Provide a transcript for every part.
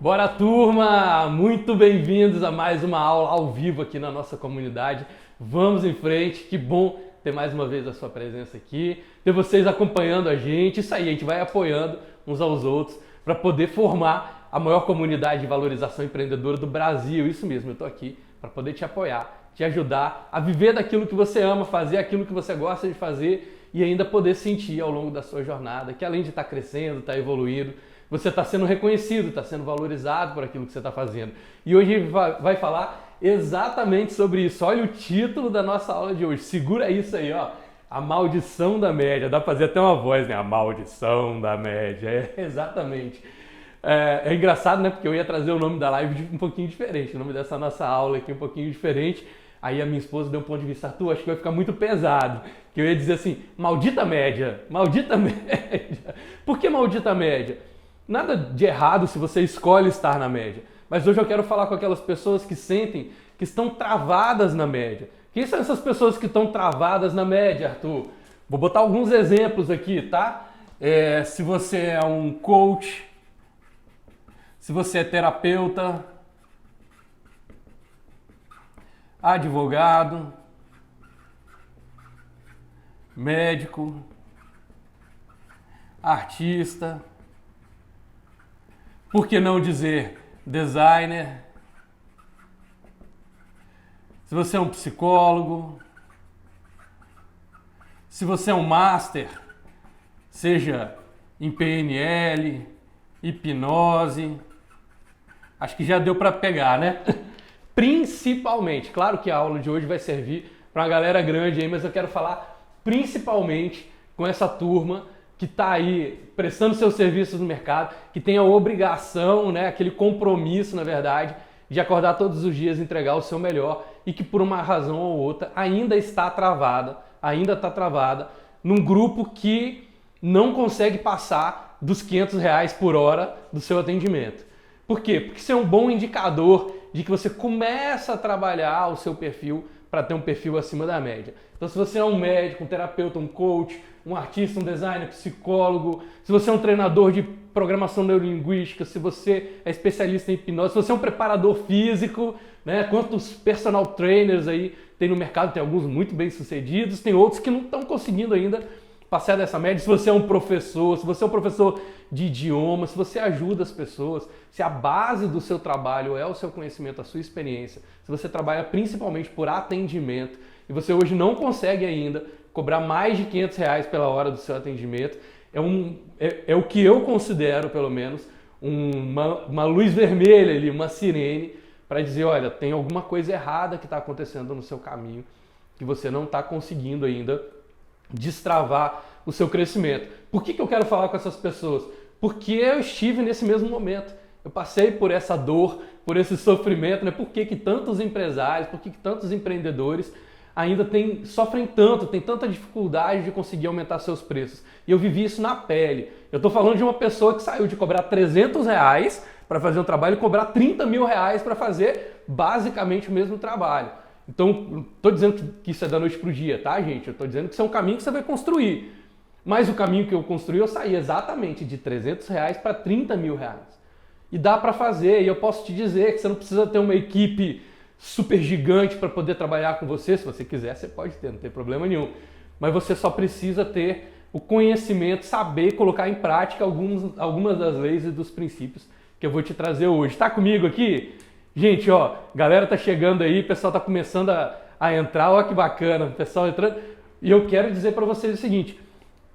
Bora, turma! Muito bem-vindos a mais uma aula ao vivo aqui na nossa comunidade. Vamos em frente, que bom ter mais uma vez a sua presença aqui, ter vocês acompanhando a gente. Isso aí, a gente vai apoiando uns aos outros para poder formar a maior comunidade de valorização empreendedora do Brasil. Isso mesmo, eu estou aqui para poder te apoiar, te ajudar a viver daquilo que você ama, fazer aquilo que você gosta de fazer e ainda poder sentir ao longo da sua jornada que além de estar crescendo, estar evoluindo, você está sendo reconhecido, está sendo valorizado por aquilo que você está fazendo. E hoje a gente vai falar exatamente sobre isso. Olha o título da nossa aula de hoje. Segura isso aí, ó. A maldição da média. Dá para fazer até uma voz, né? A maldição da média. É, exatamente. É engraçado, né? Porque eu ia trazer o nome da live um pouquinho diferente. O nome dessa nossa aula aqui um pouquinho diferente. Aí a minha esposa deu um ponto de vista, Arthur, acho que vai ficar muito pesado. Que eu ia dizer assim, maldita média. Maldita média. Por que maldita média? Nada de errado se você escolhe estar na média. Mas hoje eu quero falar com aquelas pessoas que sentem que estão travadas na média. Quem são essas pessoas que estão travadas na média, Arthur? Vou botar alguns exemplos aqui, tá? Se você é um coach, se você é terapeuta, advogado, médico, artista, por que não dizer designer? Se você é um psicólogo, se você é um master, seja em PNL, hipnose, acho que já deu para pegar, né? Principalmente, claro que a aula de hoje vai servir para uma galera grande aí, mas eu quero falar principalmente com essa turma que está aí prestando seus serviços no mercado, que tem a obrigação, né, aquele compromisso, na verdade, de acordar todos os dias e entregar o seu melhor e que por uma razão ou outra ainda está travada num grupo que não consegue passar dos R$ 500 por hora do seu atendimento. Por quê? Porque isso é um bom indicador de que você começa a trabalhar o seu perfil para ter um perfil acima da média. Então, se você é um médico, um terapeuta, um coach, um artista, um designer, psicólogo, se você é um treinador de programação neurolinguística, se você é especialista em hipnose, se você é um preparador físico, né? Quantos personal trainers aí tem no mercado? Tem alguns muito bem sucedidos, tem outros que não estão conseguindo ainda passar dessa média. Se você é um professor, se você é um professor de idioma, se você ajuda as pessoas, se a base do seu trabalho é o seu conhecimento, a sua experiência, se você trabalha principalmente por atendimento e você hoje não consegue ainda cobrar mais de R$ 500 pela hora do seu atendimento, é o que eu considero, pelo menos, uma luz vermelha ali, uma sirene, para dizer, olha, tem alguma coisa errada que está acontecendo no seu caminho, que você não está conseguindo ainda destravar o seu crescimento. Por que eu quero falar com essas pessoas? Porque eu estive nesse mesmo momento. Eu passei por essa dor, por esse sofrimento, né? Por que tantos empresários, por que tantos empreendedores ainda sofrem tanto, têm tanta dificuldade de conseguir aumentar seus preços? E eu vivi isso na pele. Eu estou falando de uma pessoa que saiu de cobrar R$ 300 para fazer um trabalho e cobrar R$ 30 mil para fazer basicamente o mesmo trabalho. Então, não estou dizendo que isso é da noite para o dia, tá, gente? Eu estou dizendo que isso é um caminho que você vai construir. Mas o caminho que eu construí, eu saí exatamente de R$ 300 para R$ 30 mil. E dá para fazer, e eu posso te dizer que você não precisa ter uma equipe super gigante para poder trabalhar com você. Se você quiser, você pode ter, não tem problema nenhum. Mas você só precisa ter o conhecimento, saber colocar em prática algumas das leis e dos princípios que eu vou te trazer hoje. Está comigo aqui? Gente, ó, galera tá chegando aí, o pessoal tá começando a entrar, ó que bacana, o pessoal entrando. E eu quero dizer para vocês o seguinte,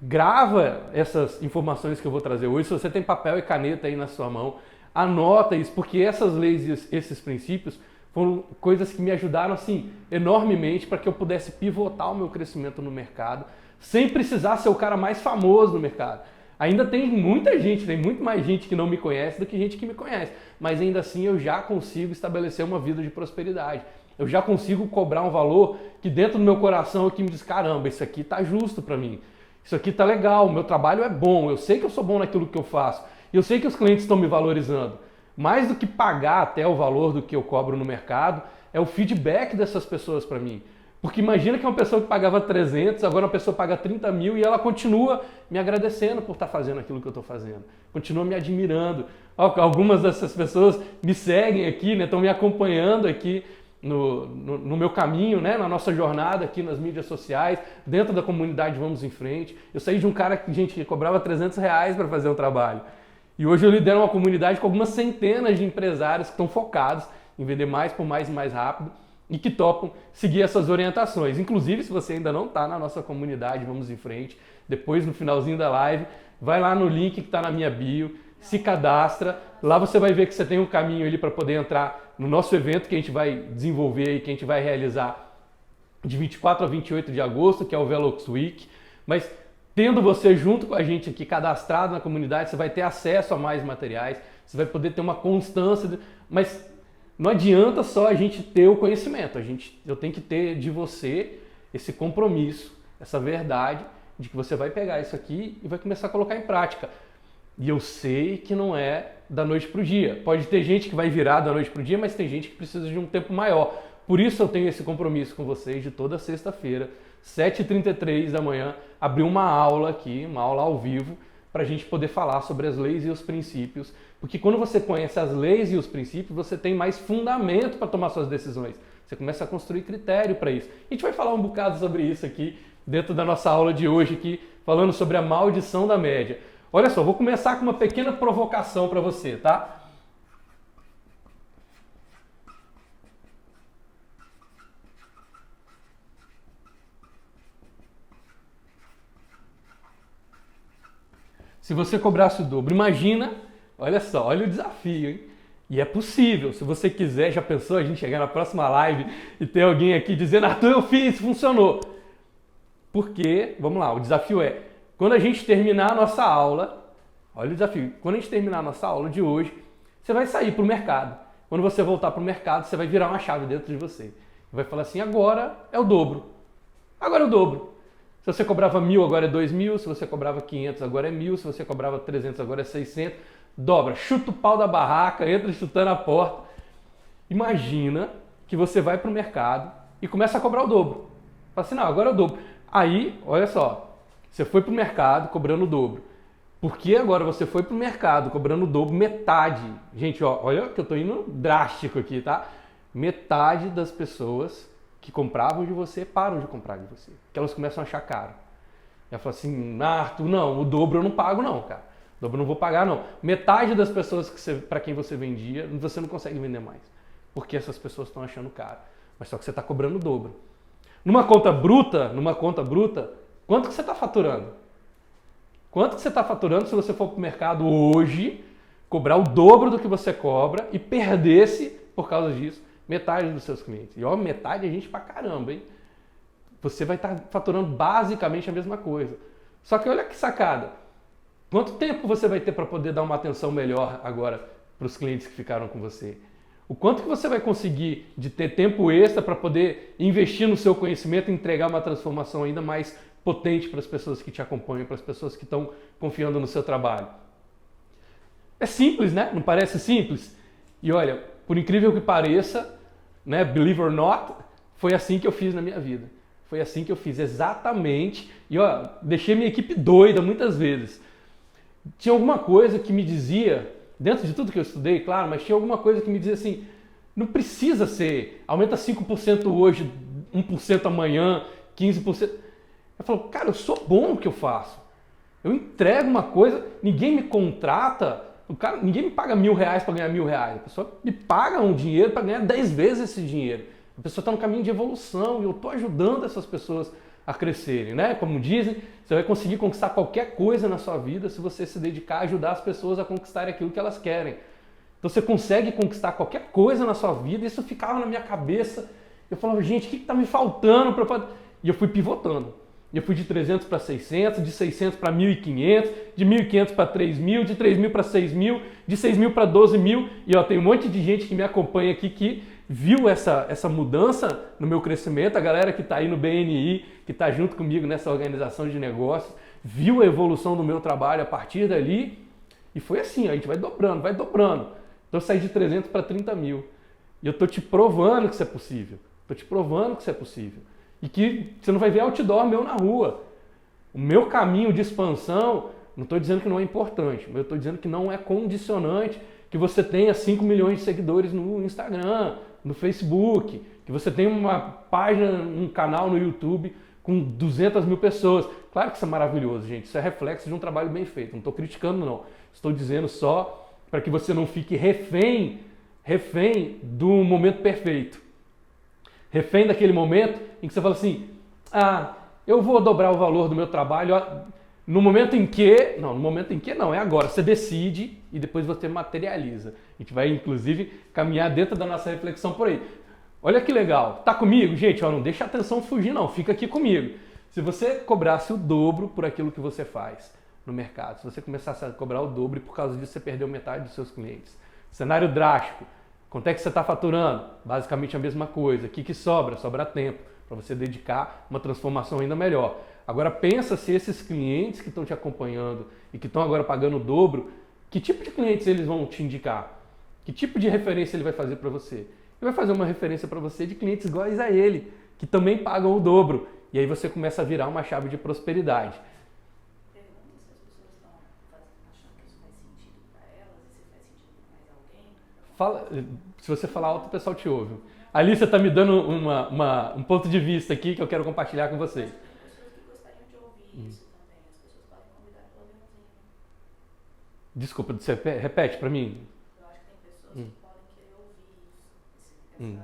grava essas informações que eu vou trazer hoje, se você tem papel e caneta aí na sua mão, anota isso, porque essas leis e esses princípios foram coisas que me ajudaram, assim, enormemente para que eu pudesse pivotar o meu crescimento no mercado, sem precisar ser o cara mais famoso no mercado. Ainda tem muita gente, tem muito mais gente que não me conhece do que gente que me conhece, mas ainda assim eu já consigo estabelecer uma vida de prosperidade. Eu já consigo cobrar um valor que dentro do meu coração aqui me diz, caramba, isso aqui tá justo para mim, isso aqui tá legal, meu trabalho é bom, eu sei que eu sou bom naquilo que eu faço, eu sei que os clientes estão me valorizando. Mais do que pagar até o valor do que eu cobro no mercado, é o feedback dessas pessoas para mim. Porque imagina que uma pessoa que pagava 300, agora uma pessoa paga 30 mil e ela continua me agradecendo por estar fazendo aquilo que eu estou fazendo. Continua me admirando. Algumas dessas pessoas me seguem aqui, né? Estão me acompanhando aqui no meu caminho, né? Na nossa jornada aqui nas mídias sociais, dentro da comunidade Vamos em Frente. Eu saí de um cara que, gente, cobrava R$300 para fazer um trabalho. E hoje eu lidero uma comunidade com algumas centenas de empresários que estão focados em vender mais por mais e mais rápido e que topam seguir essas orientações. Inclusive, se você ainda não está na nossa comunidade Vamos em Frente, depois no finalzinho da live, vai lá no link que está na minha bio, se cadastra, lá você vai ver que você tem um caminho ali para poder entrar no nosso evento que a gente vai desenvolver e que a gente vai realizar de 24 a 28 de agosto, que é o Velox Week. Mas tendo você junto com a gente aqui cadastrado na comunidade, você vai ter acesso a mais materiais, você vai poder ter uma constância, mas não adianta só a gente ter o conhecimento, eu tenho que ter de você esse compromisso, essa verdade de que você vai pegar isso aqui e vai começar a colocar em prática. E eu sei que não é da noite para o dia. Pode ter gente que vai virar da noite para o dia, mas tem gente que precisa de um tempo maior. Por isso eu tenho esse compromisso com vocês de toda sexta-feira, 7h33 da manhã, abrir uma aula aqui, uma aula ao vivo, para a gente poder falar sobre as leis e os princípios. Porque quando você conhece as leis e os princípios, você tem mais fundamento para tomar suas decisões. Você começa a construir critério para isso. A gente vai falar um bocado sobre isso aqui, dentro da nossa aula de hoje, aqui, falando sobre a maldição da média. Olha só, vou começar com uma pequena provocação para você, tá? Se você cobrasse o dobro, imagina, olha só, olha o desafio, hein? E é possível, se você quiser, já pensou a gente chegar na próxima live e ter alguém aqui dizendo, Arthur, eu fiz, funcionou. Porque, vamos lá, o desafio é, quando a gente terminar a nossa aula, olha o desafio, quando a gente terminar a nossa aula de hoje, você vai sair para o mercado. Quando você voltar para o mercado, você vai virar uma chave dentro de você. Vai falar assim, agora é o dobro. Agora é o dobro. Se você cobrava 1.000, agora é 2.000. Se você cobrava 500, agora é 1.000. Se você cobrava 300, agora é 600. Dobra, chuta o pau da barraca, entra chutando a porta. Imagina que você vai para o mercado e começa a cobrar o dobro. Fala assim, não, agora é o dobro. Aí, olha só, você foi para o mercado cobrando o dobro. Porque agora você foi para o mercado cobrando o dobro, metade. Gente, ó, olha que eu estou indo drástico aqui, tá? Metade das pessoas que compravam de você param de comprar de você. Porque elas começam a achar caro. Ela fala assim, Arthur, não, o dobro eu não pago não, cara. O dobro eu não vou pagar não. Metade das pessoas para quem você vendia, você não consegue vender mais. Porque essas pessoas estão achando caro. Mas só que você está cobrando o dobro. Numa conta bruta, quanto que você está faturando? Quanto que você está faturando se você for para o mercado hoje, cobrar o dobro do que você cobra e perdesse, por causa disso, metade dos seus clientes? E ó, metade é gente pra caramba, hein? Você vai estar faturando basicamente a mesma coisa. Só que olha que sacada. Quanto tempo você vai ter para poder dar uma atenção melhor agora para os clientes que ficaram com você? O quanto que você vai conseguir de ter tempo extra para poder investir no seu conhecimento e entregar uma transformação ainda mais potente para as pessoas que te acompanham, para as pessoas que estão confiando no seu trabalho? É simples, né? Não parece simples? E olha, por incrível que pareça, né, believe or not, foi assim que eu fiz na minha vida. Foi assim que eu fiz, exatamente. E ó, deixei minha equipe doida muitas vezes. Tinha alguma coisa que me dizia, dentro de tudo que eu estudei, claro, mas tinha alguma coisa que me dizia assim, não precisa ser, aumenta 5% hoje, 1% amanhã, 15%. Eu falo, cara, eu sou bom no que eu faço. Eu entrego uma coisa, ninguém me contrata, ninguém me paga R$1.000 para ganhar R$1.000. A pessoa me paga um dinheiro para ganhar 10 vezes esse dinheiro. A pessoa está no caminho de evolução e eu estou ajudando essas pessoas a crescerem, né? Como dizem, você vai conseguir conquistar qualquer coisa na sua vida se você se dedicar a ajudar as pessoas a conquistarem aquilo que elas querem. Então você consegue conquistar qualquer coisa na sua vida, isso ficava na minha cabeça. Eu falava, gente, o que está me faltando para fazer? E eu fui pivotando. Eu fui de 300 para 600, de 600 para 1.500, de 1.500 para 3.000, de 3.000 para 6.000, de 6.000 para 12.000. E ó, tem um monte de gente que me acompanha aqui que viu essa mudança no meu crescimento. A galera que está aí no BNI, que está junto comigo nessa organização de negócios, viu a evolução do meu trabalho a partir dali. E foi assim, ó, a gente vai dobrando, vai dobrando. Então eu saí de 300 para 30.000. E eu estou te provando que isso é possível. Estou te provando que isso é possível. E que você não vai ver outdoor meu na rua. O meu caminho de expansão Não estou dizendo que não é importante, mas eu estou dizendo que não é condicionante que você tenha 5 milhões de seguidores no Instagram, no Facebook, que você tenha uma página, um canal no YouTube com 200 mil pessoas. Claro que isso é maravilhoso, gente. Isso é reflexo de um trabalho bem feito. Não estou criticando, não. Estou dizendo só para que você não fique refém do momento perfeito. Refém daquele momento em que você fala assim, eu vou dobrar o valor do meu trabalho no momento em que... Não, no momento em que não, é agora. Você decide e depois você materializa. A gente vai, inclusive, caminhar dentro da nossa reflexão por aí. Olha que legal. Tá comigo? Gente, não deixa a atenção fugir, não. Fica aqui comigo. Se você cobrasse o dobro por aquilo que você faz no mercado, se você começasse a cobrar o dobro e por causa disso você perdeu metade dos seus clientes. Cenário drástico. Quanto é que você está faturando? Basicamente a mesma coisa. O que sobra? Sobra tempo para você dedicar uma transformação ainda melhor. Agora pensa se esses clientes que estão te acompanhando e que estão agora pagando o dobro, que tipo de clientes eles vão te indicar? Que tipo de referência ele vai fazer para você? Ele vai fazer uma referência para você de clientes iguais a ele, que também pagam o dobro. E aí você começa a virar uma chave de prosperidade. Pergunta se as pessoas estão achando que isso faz sentido para elas e se faz sentido para mais alguém. Se você falar alto, o pessoal te ouve. Ali você está me dando um ponto de vista aqui que eu quero compartilhar com vocês. Tem pessoas que gostariam de ouvir isso também. As pessoas podem convidar pelo aviãozinho. Desculpa, você repete para mim. Eu acho que tem pessoas que podem querer ouvir isso.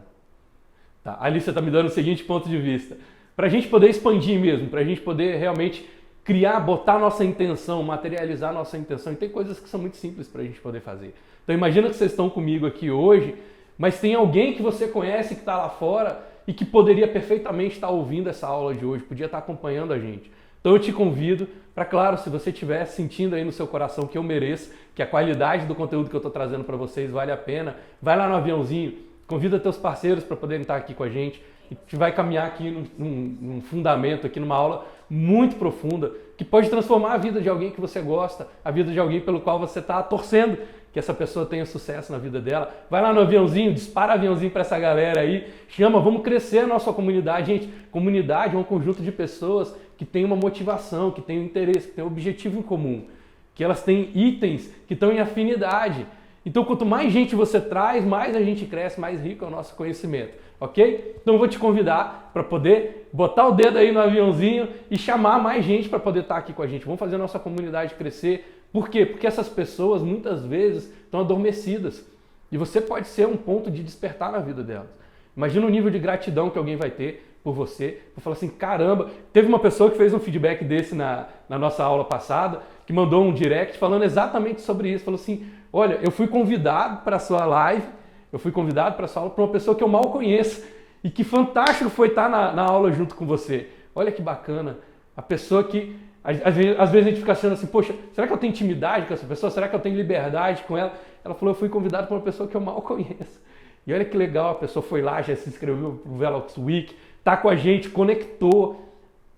Tá, ali você está me dando o seguinte ponto de vista. Para a gente poder expandir mesmo, para a gente poder realmente criar, botar nossa intenção, materializar nossa intenção. E tem coisas que são muito simples para a gente poder fazer. Então imagina que vocês estão comigo aqui hoje, mas tem alguém que você conhece que está lá fora e que poderia perfeitamente estar ouvindo essa aula de hoje, podia estar acompanhando a gente. Então eu te convido para, claro, se você estiver sentindo aí no seu coração que eu mereço, que a qualidade do conteúdo que eu estou trazendo para vocês vale a pena, vai lá no aviãozinho, convida teus parceiros para poderem estar aqui com a gente. A gente vai caminhar aqui num fundamento, aqui numa aula muito profunda, que pode transformar a vida de alguém que você gosta, a vida de alguém pelo qual você está torcendo que essa pessoa tenha sucesso na vida dela. Vai lá no aviãozinho, dispara aviãozinho para essa galera aí, chama, vamos crescer a nossa comunidade. Gente, comunidade é um conjunto de pessoas que tem uma motivação, que tem um interesse, que tem um objetivo em comum, que elas têm itens que estão em afinidade. Então, quanto mais gente você traz, mais a gente cresce, mais rico é o nosso conhecimento, ok? Então, eu vou te convidar para poder botar o dedo aí no aviãozinho e chamar mais gente para poder estar aqui com a gente. Vamos fazer a nossa comunidade crescer. Por quê? Porque essas pessoas, muitas vezes, estão adormecidas. E você pode ser um ponto de despertar na vida delas. Imagina o nível de gratidão que alguém vai ter por você. Vou falar assim, caramba, teve uma pessoa que fez um feedback desse na nossa aula passada, que mandou um direct falando exatamente sobre isso. Falou assim, olha, eu fui convidado para a sua live, eu fui convidado para a sua aula por uma pessoa que eu mal conheço. E que fantástico foi estar na aula junto com você. Olha que bacana. A pessoa que, às vezes a gente fica achando assim, poxa, será que eu tenho intimidade com essa pessoa? Será que eu tenho liberdade com ela? Ela falou, eu fui convidado por uma pessoa que eu mal conheço. E olha que legal, a pessoa foi lá, já se inscreveu pro Velox Week, tá com a gente, conectou.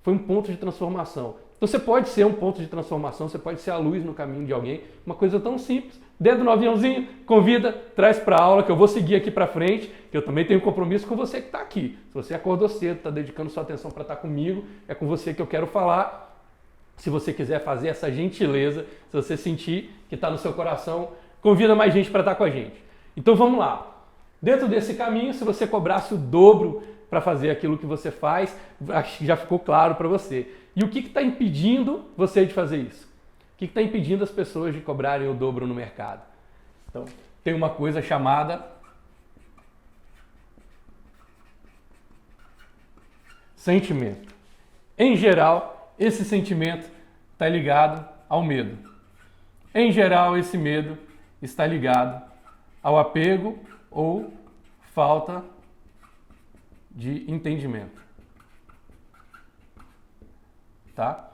Foi um ponto de transformação. Então você pode ser um ponto de transformação, você pode ser a luz no caminho de alguém, uma coisa tão simples. Dedo no aviãozinho, convida, traz para a aula que eu vou seguir aqui para frente, que eu também tenho compromisso com você que está aqui. Se você acordou cedo, está dedicando sua atenção para estar comigo, é com você que eu quero falar. Se você quiser fazer essa gentileza, se você sentir que está no seu coração, convida mais gente para estar com a gente. Então vamos lá. Dentro desse caminho, se você cobrasse o dobro para fazer aquilo que você faz, acho que já ficou claro para você. E o que está impedindo você de fazer isso? O que está impedindo as pessoas de cobrarem o dobro no mercado? Então, tem uma coisa chamada sentimento. Em geral, esse sentimento está ligado ao medo. Em geral, esse medo está ligado ao apego ou falta de entendimento. Tá?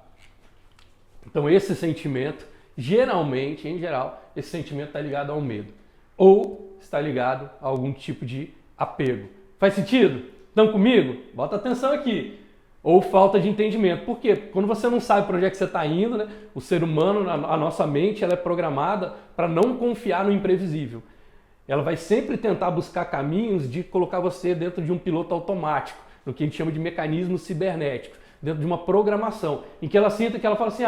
Então esse sentimento, geralmente, em geral, esse sentimento está ligado ao medo. Ou está ligado a algum tipo de apego. Faz sentido? Estão comigo? Bota atenção aqui. Ou falta de entendimento. Por quê? Quando você não sabe para onde é que você está indo, né? O ser humano, a nossa mente, ela é programada para não confiar no imprevisível. Ela vai sempre tentar buscar caminhos de colocar você dentro de um piloto automático, no que a gente chama de mecanismos cibernéticos, dentro de uma programação, em que ela sinta que ela fala assim,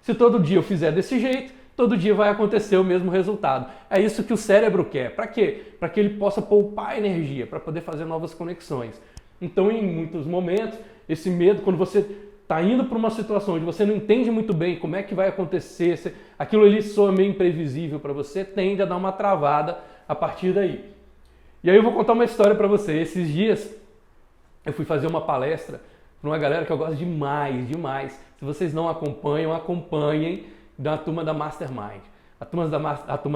Se todo dia eu fizer desse jeito, todo dia vai acontecer o mesmo resultado. É isso que o cérebro quer. Para quê? Para que ele possa poupar energia, para poder fazer novas conexões. Então, em muitos momentos, esse medo, quando você está indo para uma situação onde você não entende muito bem como é que vai acontecer, aquilo ali soa meio imprevisível para você, tende a dar uma travada a partir daí. E aí eu vou contar uma história para você. Esses dias eu fui fazer uma palestra para uma galera que eu gosto demais, demais. Se vocês não acompanham, acompanhem da turma da Mastermind. A turma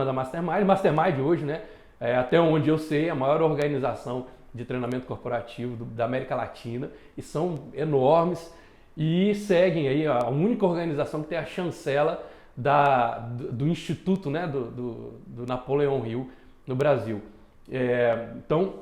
da Mastermind, Mastermind hoje, né, é, até onde eu sei, a maior organização de treinamento corporativo da América Latina, e são enormes e seguem aí a única organização que tem a chancela do Instituto, né, do Napoleão Hill no Brasil. Então,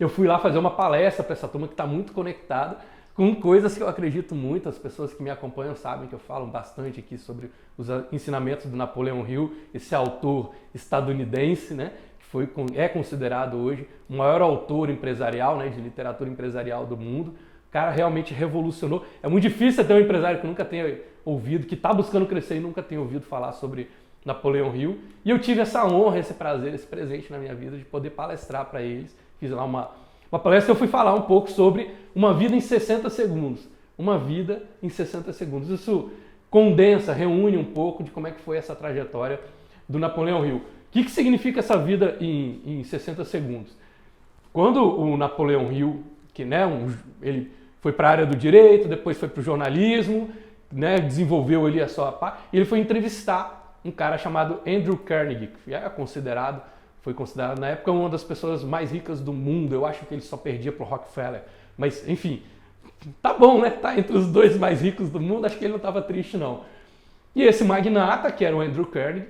eu fui lá fazer uma palestra para essa turma que está muito conectada com coisas que eu acredito muito. As pessoas que me acompanham sabem que eu falo bastante aqui sobre os ensinamentos do Napoleão Hill, esse autor estadunidense, né, que é considerado hoje o maior autor empresarial, né, de literatura empresarial do mundo. O cara realmente revolucionou. É muito difícil ter um empresário que nunca tenha ouvido, que está buscando crescer e nunca tenha ouvido falar sobre Napoleão Hill. E eu tive essa honra, esse prazer, esse presente na minha vida de poder palestrar para eles. Fiz lá uma palestra, eu fui falar um pouco sobre uma vida em 60 segundos. Uma vida em 60 segundos. Isso condensa, reúne um pouco de como é que foi essa trajetória do Napoleão Hill. O que significa essa vida em 60 segundos? Quando o Napoleão Hill, que né, ele foi para a área do direito, depois foi para o jornalismo, né, desenvolveu ali a sua parte, e ele foi entrevistar um cara chamado Andrew Carnegie, que foi considerado na época uma das pessoas mais ricas do mundo. Eu acho que ele só perdia para o Rockefeller, mas enfim, tá bom, né? Tá entre os dois mais ricos do mundo, acho que ele não estava triste não. E esse magnata, que era o Andrew Carnegie,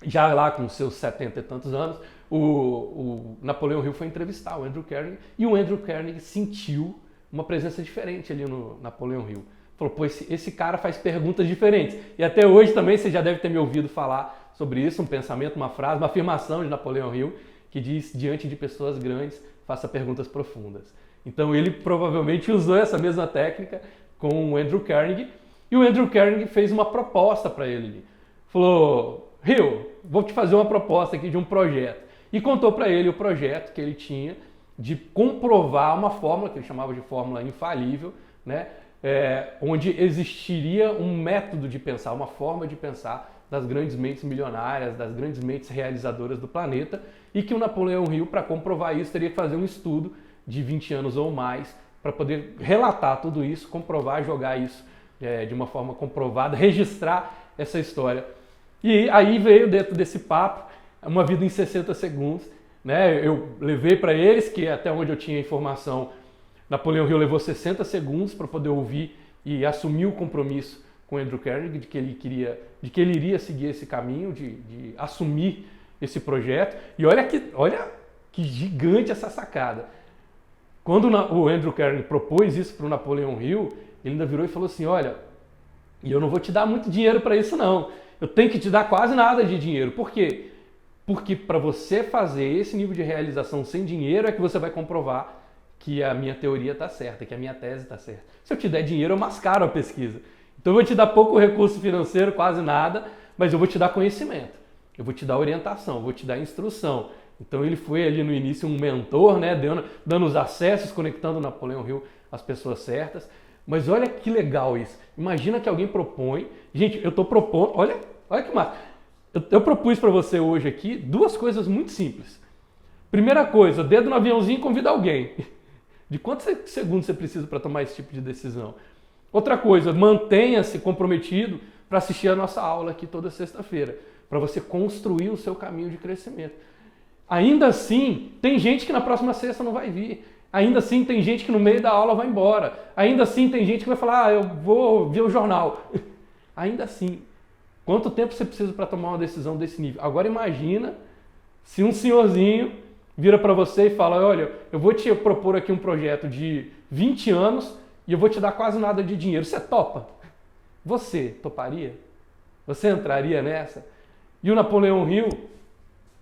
já lá com seus 70 e tantos anos, o Napoleão Hill foi entrevistar o Andrew Carnegie, e o Andrew Carnegie sentiu uma presença diferente ali no Napoleão Hill. Falou, pô, esse cara faz perguntas diferentes. E até hoje também você já deve ter me ouvido falar sobre isso, um pensamento, uma frase, uma afirmação de Napoleão Hill, que diz, diante de pessoas grandes, faça perguntas profundas. Então ele provavelmente usou essa mesma técnica com o Andrew Carnegie, e o Andrew Carnegie fez uma proposta para ele. Falou, Hill, vou te fazer uma proposta aqui de um projeto. E contou para ele o projeto que ele tinha de comprovar uma fórmula, que ele chamava de fórmula infalível, né? Onde existiria um método de pensar, uma forma de pensar das grandes mentes milionárias, das grandes mentes realizadoras do planeta, e que o Napoleão Hill, para comprovar isso, teria que fazer um estudo de 20 anos ou mais para poder relatar tudo isso, comprovar, jogar isso de uma forma comprovada, registrar essa história. E aí veio dentro desse papo uma vida em 60 segundos. Né? Eu levei para eles, que até onde eu tinha informação, Napoleão Hill levou 60 segundos para poder ouvir e assumir o compromisso com Andrew Carnegie de que ele iria seguir esse caminho, de assumir esse projeto. E olha que gigante essa sacada. Quando o Andrew Carnegie propôs isso para o Napoleão Hill, ele ainda virou e falou assim, olha, eu não vou te dar muito dinheiro para isso não, eu tenho que te dar quase nada de dinheiro. Por quê? Porque para você fazer esse nível de realização sem dinheiro é que você vai comprovar que a minha teoria está certa, que a minha tese está certa. Se eu te der dinheiro, eu mascaro a pesquisa. Então eu vou te dar pouco recurso financeiro, quase nada, mas eu vou te dar conhecimento, eu vou te dar orientação, eu vou te dar instrução. Então ele foi ali no início um mentor, né, dando os acessos, conectando o Napoleão Hill às pessoas certas. Mas olha que legal isso. Imagina que alguém propõe... Gente, eu estou propondo... Olha que massa. Eu propus para você hoje aqui duas coisas muito simples. Primeira coisa, dedo no aviãozinho e convida alguém. De quantos segundos você precisa para tomar esse tipo de decisão? Outra coisa, mantenha-se comprometido para assistir a nossa aula aqui toda sexta-feira, para você construir o seu caminho de crescimento. Ainda assim, tem gente que na próxima sexta não vai vir. Ainda assim, tem gente que no meio da aula vai embora. Ainda assim, tem gente que vai falar, eu vou ver o jornal. Ainda assim, quanto tempo você precisa para tomar uma decisão desse nível? Agora imagina se um senhorzinho vira para você e fala, olha, eu vou te propor aqui um projeto de 20 anos e eu vou te dar quase nada de dinheiro. Você topa? Você toparia? Você entraria nessa? E o Napoleão Hill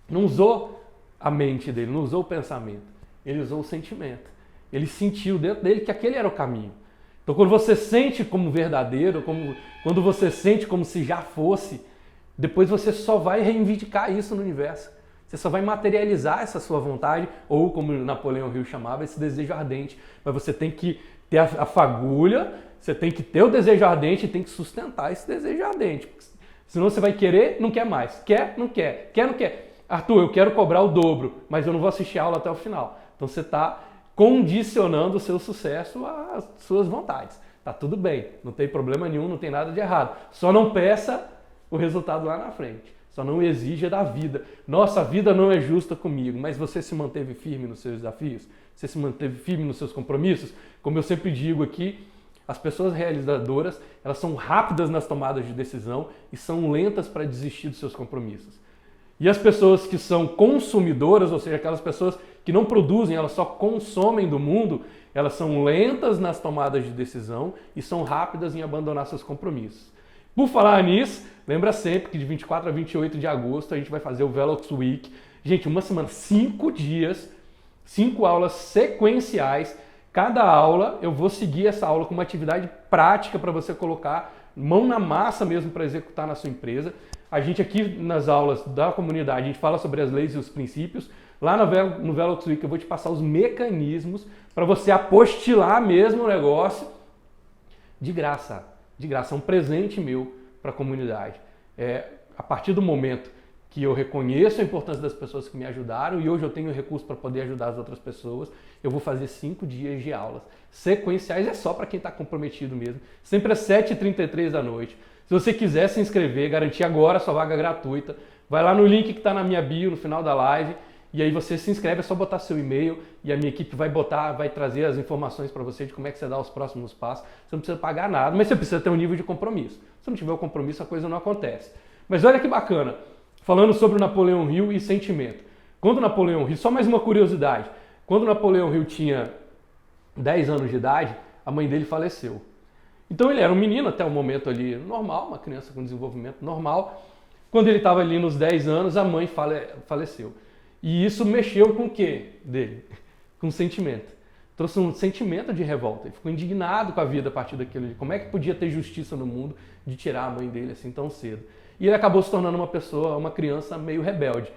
não usou a mente dele, não usou o pensamento. Ele usou o sentimento. Ele sentiu dentro dele que aquele era o caminho. Então, quando você sente como verdadeiro, quando você sente como se já fosse, depois você só vai reivindicar isso no universo. Você só vai materializar essa sua vontade, ou como Napoleão Hill chamava, esse desejo ardente. Mas você tem que ter a fagulha, você tem que ter o desejo ardente e tem que sustentar esse desejo ardente. Senão você vai querer, não quer mais. Quer, não quer. Quer, não quer. Arthur, eu quero cobrar o dobro, mas eu não vou assistir a aula até o final. Então você está condicionando o seu sucesso às suas vontades. Tá tudo bem, não tem problema nenhum, não tem nada de errado. Só não peça o resultado lá na frente. Só não exija da vida. Nossa, a vida não é justa comigo, mas você se manteve firme nos seus desafios? Você se manteve firme nos seus compromissos? Como eu sempre digo aqui, as pessoas realizadoras, elas são rápidas nas tomadas de decisão e são lentas para desistir dos seus compromissos. E as pessoas que são consumidoras, ou seja, aquelas pessoas que não produzem, elas só consomem do mundo, elas são lentas nas tomadas de decisão e são rápidas em abandonar seus compromissos. Por falar nisso, lembra sempre que de 24 a 28 de agosto a gente vai fazer o Velox Week. Gente, uma semana, 5 dias, 5 aulas sequenciais. Cada aula eu vou seguir essa aula com uma atividade prática para você colocar mão na massa mesmo para executar na sua empresa. A gente aqui nas aulas da comunidade, a gente fala sobre as leis e os princípios. Lá no Velox Week eu vou te passar os mecanismos para você apostilar mesmo o negócio de graça. De graça, é um presente meu para a comunidade. A partir do momento que eu reconheço a importância das pessoas que me ajudaram e hoje eu tenho recurso para poder ajudar as outras pessoas, eu vou fazer 5 dias de aulas sequenciais, é só para quem está comprometido mesmo, sempre às 7h33 da noite. Se você quiser se inscrever, garantir agora a sua vaga gratuita, vai lá no link que está na minha bio, no final da live, e aí você se inscreve, é só botar seu e-mail e a minha equipe vai trazer as informações para você de como é que você dá os próximos passos. Você não precisa pagar nada, mas você precisa ter um nível de compromisso. Se não tiver o compromisso, a coisa não acontece. Mas olha que bacana, falando sobre o Napoleão Hill e sentimento. Quando o Napoleão Hill, só mais uma curiosidade, quando o Napoleão Hill tinha 10 anos de idade, a mãe dele faleceu. Então ele era um menino até o momento ali normal, uma criança com desenvolvimento normal. Quando ele estava ali nos 10 anos, a mãe faleceu. E isso mexeu com o quê dele? Com o sentimento. Trouxe um sentimento de revolta. Ele ficou indignado com a vida a partir daquilo ali. Como é que podia ter justiça no mundo de tirar a mãe dele assim tão cedo? E ele acabou se tornando uma criança meio rebelde.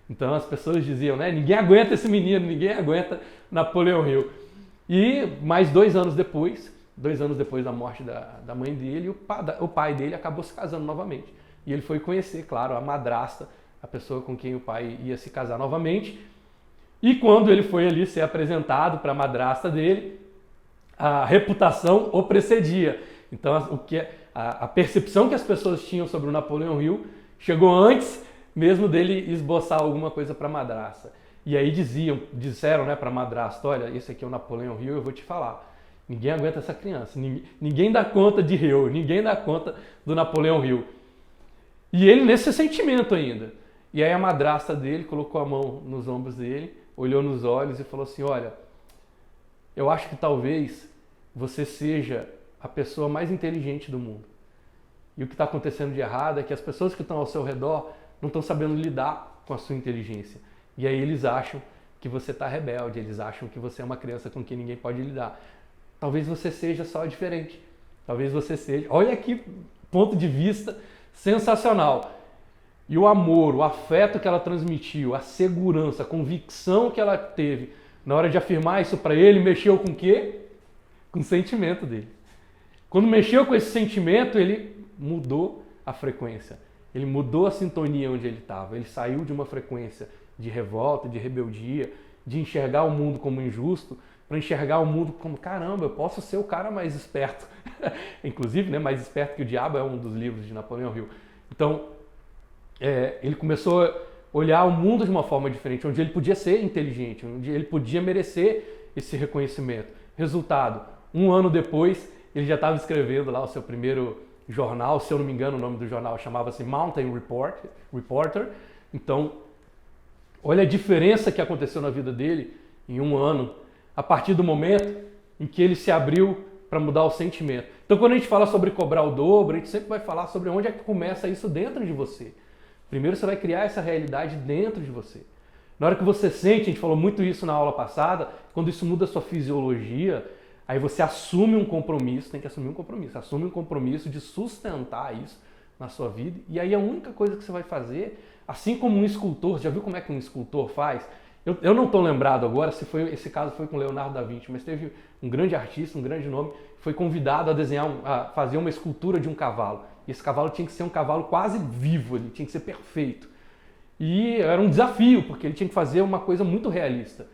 Então as pessoas diziam, né? Ninguém aguenta esse menino, ninguém aguenta Napoleão Hill. E mais 2 anos depois da morte da mãe dele, o pai dele acabou se casando novamente. E ele foi conhecer, claro, a madrasta, a pessoa com quem o pai ia se casar novamente. E quando ele foi ali ser apresentado para a madrasta dele, a reputação o precedia. Então a percepção que as pessoas tinham sobre o Napoleão Hill chegou antes mesmo dele esboçar alguma coisa para a madrasta. E aí disseram, né, para a madrasta, olha, esse aqui é o Napoleão Hill, eu vou te falar. Ninguém aguenta essa criança, ninguém dá conta de Hill, ninguém dá conta do Napoleão Hill. E ele nesse sentimento ainda. E aí a madrasta dele colocou a mão nos ombros dele, olhou nos olhos e falou assim, olha, eu acho que talvez você seja a pessoa mais inteligente do mundo. E o que está acontecendo de errado é que as pessoas que estão ao seu redor não estão sabendo lidar com a sua inteligência. E aí eles acham que você está rebelde, eles acham que você é uma criança com quem ninguém pode lidar. Talvez você seja só diferente. Talvez você seja... Olha que ponto de vista sensacional. E o amor, o afeto que ela transmitiu, a segurança, a convicção que ela teve na hora de afirmar isso para ele, mexeu com o quê? Com o sentimento dele. Quando mexeu com esse sentimento, ele mudou a frequência. Ele mudou a sintonia onde ele estava. Ele saiu de uma frequência de revolta, de rebeldia, de enxergar o mundo como injusto, para enxergar o mundo como, caramba, eu posso ser o cara mais esperto. Inclusive, né, Mais Esperto que o Diabo é um dos livros de Napoleão Hill. Então, ele começou a olhar o mundo de uma forma diferente, onde ele podia ser inteligente, onde ele podia merecer esse reconhecimento. Resultado, 1 ano depois, ele já estava escrevendo lá o seu primeiro jornal, se eu não me engano o nome do jornal chamava-se Mountain Reporter. Então, olha a diferença que aconteceu na vida dele em 1 ano, a partir do momento em que ele se abriu para mudar o sentimento. Então, quando a gente fala sobre cobrar o dobro, a gente sempre vai falar sobre onde é que começa isso dentro de você. Primeiro você vai criar essa realidade dentro de você. Na hora que você sente, a gente falou muito isso na aula passada, quando isso muda a sua fisiologia, Aí você assume um compromisso, tem que assumir um compromisso, assume um compromisso de sustentar isso na sua vida. E aí a única coisa que você vai fazer, assim como um escultor, já viu como é que um escultor faz? Eu não estou lembrado agora se esse caso foi com Leonardo da Vinci, mas teve um grande artista, um grande nome, foi convidado a desenhar, a fazer uma escultura de um cavalo. E esse cavalo tinha que ser um cavalo quase vivo, ele tinha que ser perfeito. E era um desafio, porque ele tinha que fazer uma coisa muito realista.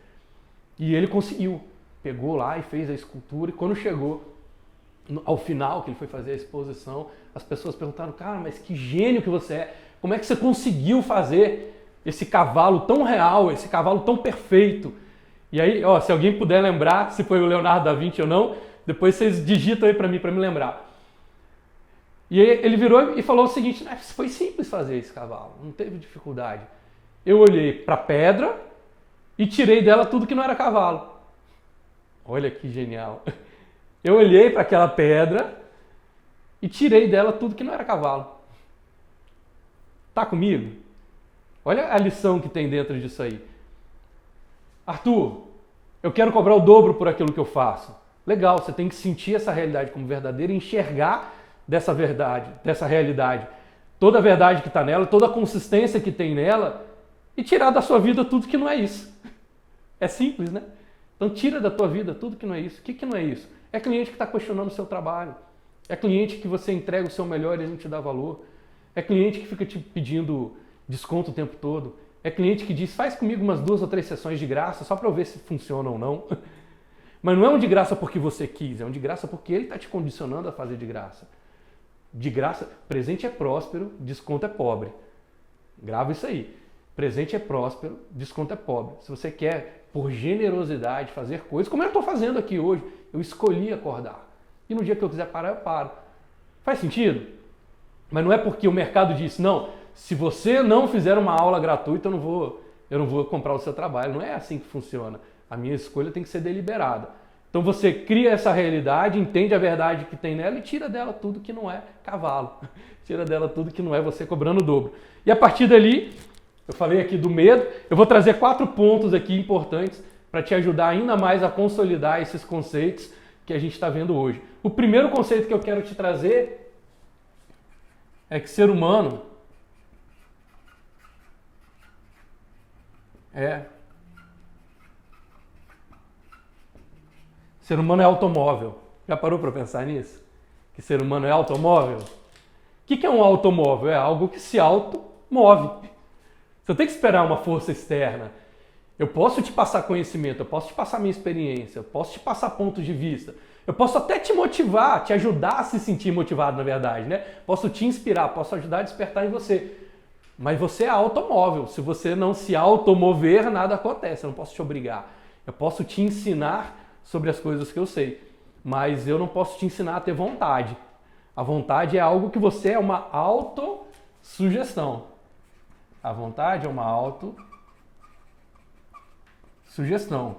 E ele conseguiu. Pegou lá e fez a escultura, e quando chegou ao final, que ele foi fazer a exposição, as pessoas perguntaram, cara, mas que gênio que você é, como é que você conseguiu fazer esse cavalo tão real, esse cavalo tão perfeito? E aí, ó, se alguém puder lembrar se foi o Leonardo da Vinci ou não, depois vocês digitam aí para mim me lembrar. E aí ele virou e falou o seguinte, foi simples fazer esse cavalo, não teve dificuldade. Eu olhei para a pedra e tirei dela tudo que não era cavalo. Olha que genial. Eu olhei para aquela pedra e tirei dela tudo que não era cavalo. Tá comigo? Olha a lição que tem dentro disso aí. Arthur, eu quero cobrar o dobro por aquilo que eu faço. Legal, você tem que sentir essa realidade como verdadeira e enxergar dessa verdade, dessa realidade, toda a verdade que está nela, toda a consistência que tem nela e tirar da sua vida tudo que não é isso. É simples, né? Então tira da tua vida tudo que não é isso. O que não é isso? É cliente que está questionando o seu trabalho. É cliente que você entrega o seu melhor e ele não te dá valor. É cliente que fica te pedindo desconto o tempo todo. É cliente que diz, faz comigo umas 2 ou 3 sessões de graça só para eu ver se funciona ou não. Mas não é um de graça porque você quis, é um de graça porque ele está te condicionando a fazer de graça. De graça, presente é próspero, desconto é pobre. Grava isso aí. Presente é próspero, desconto é pobre. Se você quer, por generosidade, fazer coisas, como eu estou fazendo aqui hoje, eu escolhi acordar. E no dia que eu quiser parar, eu paro. Faz sentido? Mas não é porque o mercado disse, não, se você não fizer uma aula gratuita, eu não vou comprar o seu trabalho. Não é assim que funciona. A minha escolha tem que ser deliberada. Então você cria essa realidade, entende a verdade que tem nela e tira dela tudo que não é cavalo. Tira dela tudo que não é você cobrando o dobro. E a partir dali, eu falei aqui do medo, eu vou trazer 4 pontos aqui importantes para te ajudar ainda mais a consolidar esses conceitos que a gente está vendo hoje. O primeiro conceito que eu quero te trazer é que ser humano Ser humano é automóvel. Já parou para pensar nisso? Que ser humano é automóvel? O que é um automóvel? É algo que se automove. Você tem que esperar uma força externa. Eu posso te passar conhecimento, eu posso te passar minha experiência, eu posso te passar pontos de vista. Eu posso até te motivar, te ajudar a se sentir motivado, na verdade, né? Posso te inspirar, posso ajudar a despertar em você. Mas você é automóvel. Se você não se automover, nada acontece. Eu não posso te obrigar. Eu posso te ensinar sobre as coisas que eu sei. Mas eu não posso te ensinar a ter vontade. A vontade é algo que você é uma autossugestão. A vontade é uma autossugestão.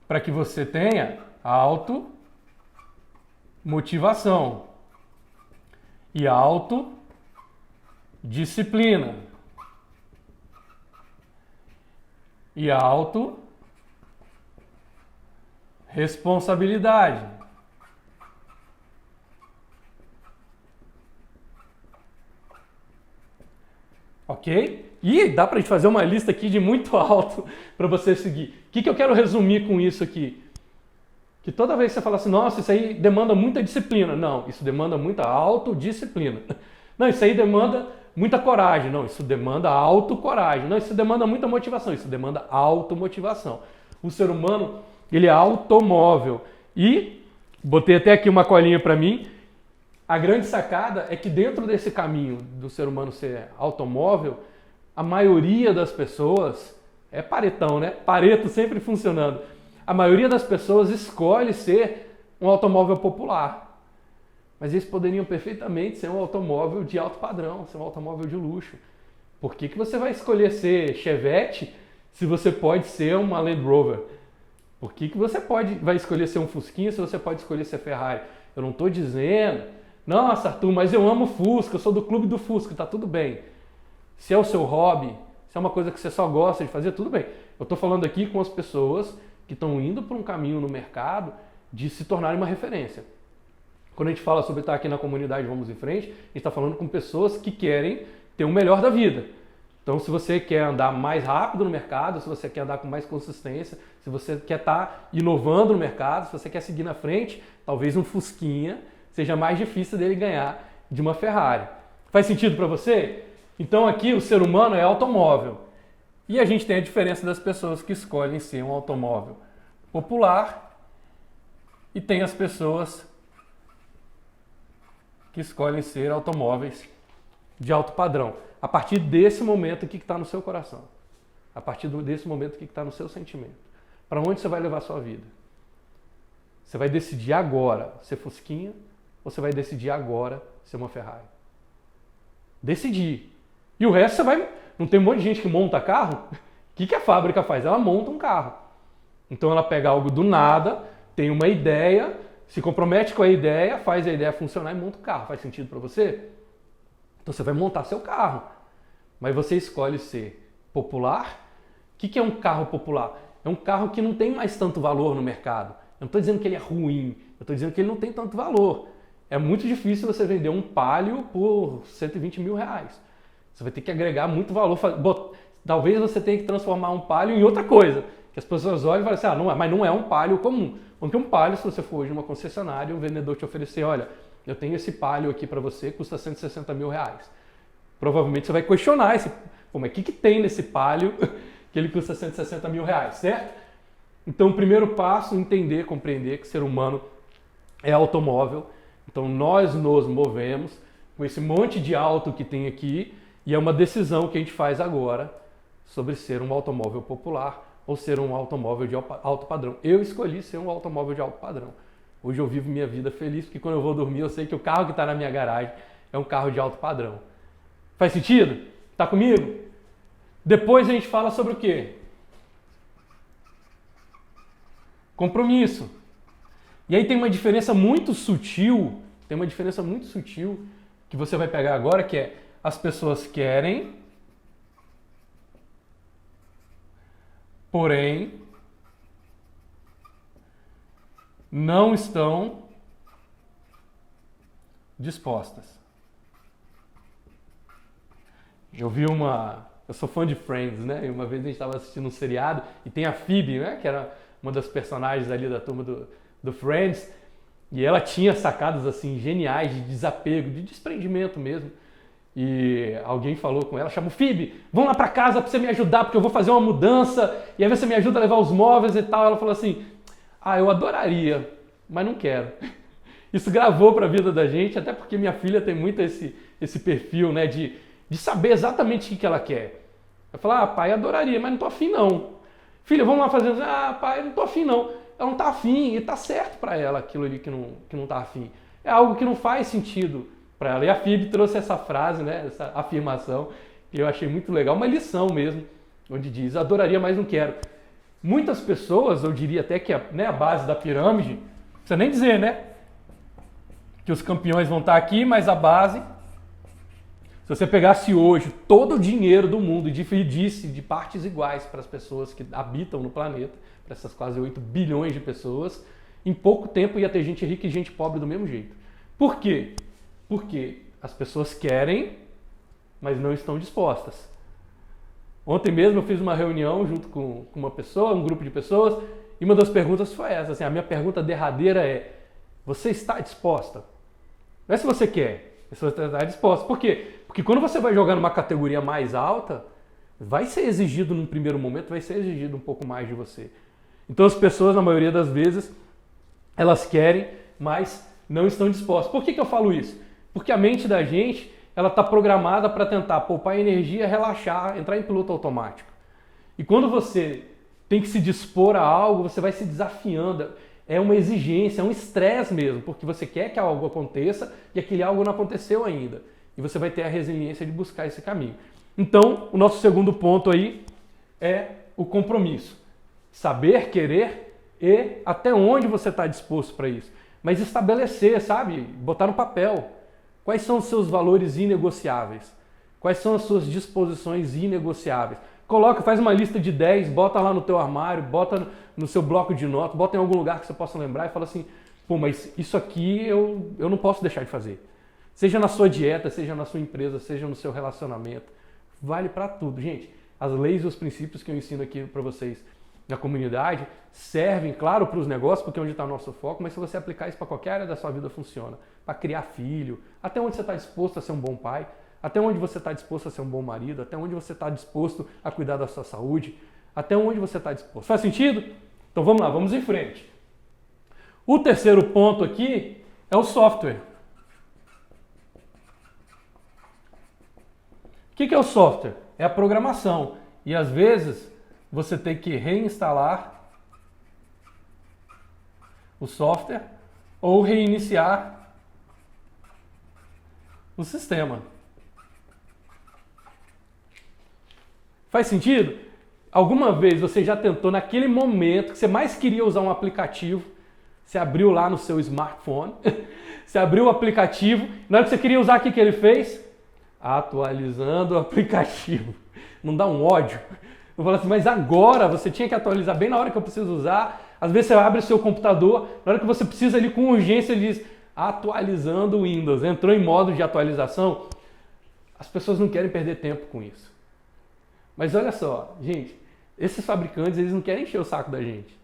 Para que você tenha automotivação e autodisciplina e autoresponsabilidade. Ok? E dá pra gente fazer uma lista aqui de muito alto para você seguir. O que eu quero resumir com isso aqui? Que toda vez que você fala assim, nossa, isso aí demanda muita disciplina. Não, isso demanda muita autodisciplina. Não, isso aí demanda muita coragem. Não, isso demanda autocoragem. Não, isso demanda muita motivação. Isso demanda automotivação. O ser humano, ele é automóvel. E, botei até aqui uma colinha para mim, a grande sacada é que dentro desse caminho do ser humano ser automóvel, a maioria das pessoas, é paretão, né? Pareto sempre funcionando. A maioria das pessoas escolhe ser um automóvel popular. Mas eles poderiam perfeitamente ser um automóvel de alto padrão, ser um automóvel de luxo. Por que você vai escolher ser Chevette se você pode ser uma Land Rover? Por que você vai escolher ser um Fusquinha se você pode escolher ser Ferrari? Eu não estou dizendo, nossa, Arthur, mas eu amo Fusca, eu sou do clube do Fusca, tá tudo bem. Se é o seu hobby, se é uma coisa que você só gosta de fazer, tudo bem. Eu estou falando aqui com as pessoas que estão indo para um caminho no mercado de se tornarem uma referência. Quando a gente fala sobre estar aqui na comunidade Vamos em Frente, a gente está falando com pessoas que querem ter o melhor da vida. Então, se você quer andar mais rápido no mercado, se você quer andar com mais consistência, se você quer estar inovando no mercado, se você quer seguir na frente, talvez um Fusquinha seja mais difícil dele ganhar de uma Ferrari. Faz sentido para você? Então, aqui o ser humano é automóvel. E a gente tem a diferença das pessoas que escolhem ser um automóvel popular e tem as pessoas que escolhem ser automóveis de alto padrão. A partir desse momento, o que está no seu coração? A partir desse momento, o que está no seu sentimento? Para onde você vai levar a sua vida? Você vai decidir agora ser Fusquinha ou você vai decidir agora ser uma Ferrari? Decidir. E o resto você vai... Não tem um monte de gente que monta carro? O que a fábrica faz? Ela monta um carro. Então ela pega algo do nada, tem uma ideia, se compromete com a ideia, faz a ideia funcionar e monta o carro. Faz sentido para você? Então você vai montar seu carro, mas você escolhe ser popular. O que é um carro popular? É um carro que não tem mais tanto valor no mercado. Eu não estou dizendo que ele é ruim, eu estou dizendo que ele não tem tanto valor. É muito difícil você vender um Palio por 120 mil reais. Você vai ter que agregar muito valor. Talvez você tenha que transformar um Palio em outra coisa. Que as pessoas olham e falam assim, não é, mas não é um Palio comum. Porque um Palio, se você for hoje numa concessionária, o vendedor te oferecer, olha, eu tenho esse Palio aqui para você, custa 160 mil reais. Provavelmente você vai questionar esse, mas o que tem nesse Palio que ele custa 160 mil reais, certo? Então, o primeiro passo, entender, compreender que o ser humano é automóvel. Então, nós nos movemos com esse monte de auto que tem aqui e é uma decisão que a gente faz agora sobre ser um automóvel popular ou ser um automóvel de alto padrão. Eu escolhi ser um automóvel de alto padrão. Hoje eu vivo minha vida feliz, porque quando eu vou dormir eu sei que o carro que está na minha garagem é um carro de alto padrão. Faz sentido? Tá comigo? Depois a gente fala sobre o quê? Compromisso. E aí tem uma diferença muito sutil, que você vai pegar agora, que é as pessoas querem, porém não estão dispostas. Eu sou fã de Friends, né? E uma vez a gente estava assistindo um seriado e tem a Phoebe, né? Que era uma das personagens ali da turma do Friends, e ela tinha sacadas assim geniais de desapego, de desprendimento mesmo. E alguém falou com ela, chamou, Phoebe, vamos lá para casa para você me ajudar, porque eu vou fazer uma mudança, e aí você me ajuda a levar os móveis e tal. Ela falou assim, eu adoraria, mas não quero. Isso gravou para a vida da gente, até porque minha filha tem muito esse perfil, né, de saber exatamente o que ela quer. Eu falo, pai, adoraria, mas não tô afim não. Filha, vamos lá fazer, pai, não tô afim não. Ela não tá afim e tá certo para ela aquilo ali que não tá afim. É algo que não faz sentido para ela. E a Phoebe trouxe essa frase, né, essa afirmação, que eu achei muito legal, uma lição mesmo, onde diz, adoraria, mas não quero. Muitas pessoas, eu diria até que a base da pirâmide, não precisa nem dizer, né, que os campeões vão estar aqui, mas a base, se você pegasse hoje todo o dinheiro do mundo e dividisse de partes iguais para as pessoas que habitam no planeta, para essas quase 8 bilhões de pessoas, em pouco tempo ia ter gente rica e gente pobre do mesmo jeito. Por quê? Porque as pessoas querem, mas não estão dispostas. Ontem mesmo eu fiz uma reunião junto com uma pessoa, um grupo de pessoas, e uma das perguntas foi essa, assim, a minha pergunta derradeira é, você está disposta? Não é se você quer, é se você está disposta. Por quê? Porque quando você vai jogar numa categoria mais alta, vai ser exigido num primeiro momento, vai ser exigido um pouco mais de você. Então as pessoas, na maioria das vezes, elas querem, mas não estão dispostas. Por que eu falo isso? Porque a mente da gente, ela está programada para tentar poupar energia, relaxar, entrar em piloto automático. E quando você tem que se dispor a algo, você vai se desafiando. É uma exigência, é um estresse mesmo, porque você quer que algo aconteça e aquele algo não aconteceu ainda. E você vai ter a resiliência de buscar esse caminho. Então, o nosso segundo ponto aí é o compromisso. Saber, querer e até onde você está disposto para isso. Mas estabelecer, sabe? Botar no papel. Quais são os seus valores inegociáveis? Quais são as suas disposições inegociáveis? Coloca, faz uma lista de 10, bota lá no teu armário, bota no seu bloco de notas, bota em algum lugar que você possa lembrar e fala assim, pô, mas isso aqui eu não posso deixar de fazer. Seja na sua dieta, seja na sua empresa, seja no seu relacionamento. Vale para tudo, gente. As leis e os princípios que eu ensino aqui para vocês na comunidade servem, claro, para os negócios, porque é onde está o nosso foco, mas se você aplicar isso para qualquer área da sua vida, funciona. Para criar filho, até onde você está disposto a ser um bom pai, até onde você está disposto a ser um bom marido, até onde você está disposto a cuidar da sua saúde, até onde você está disposto. Faz sentido? Então vamos lá, vamos em frente. O terceiro ponto aqui é o software. O que é o software? É a programação. E às vezes você tem que reinstalar o software ou reiniciar o sistema. Faz sentido? Alguma vez você já tentou, naquele momento que você mais queria usar um aplicativo, você abriu lá no seu smartphone, você abriu o aplicativo, na hora que você queria usar, o que ele fez? Atualizando o aplicativo. Não dá um ódio? Eu falo assim, mas agora você tinha que atualizar bem na hora que eu preciso usar. Às vezes você abre o seu computador, na hora que você precisa ali com urgência, ele diz atualizando o Windows. Entrou em modo de atualização. As pessoas não querem perder tempo com isso. Mas olha só, gente, esses fabricantes, eles não querem encher o saco da gente.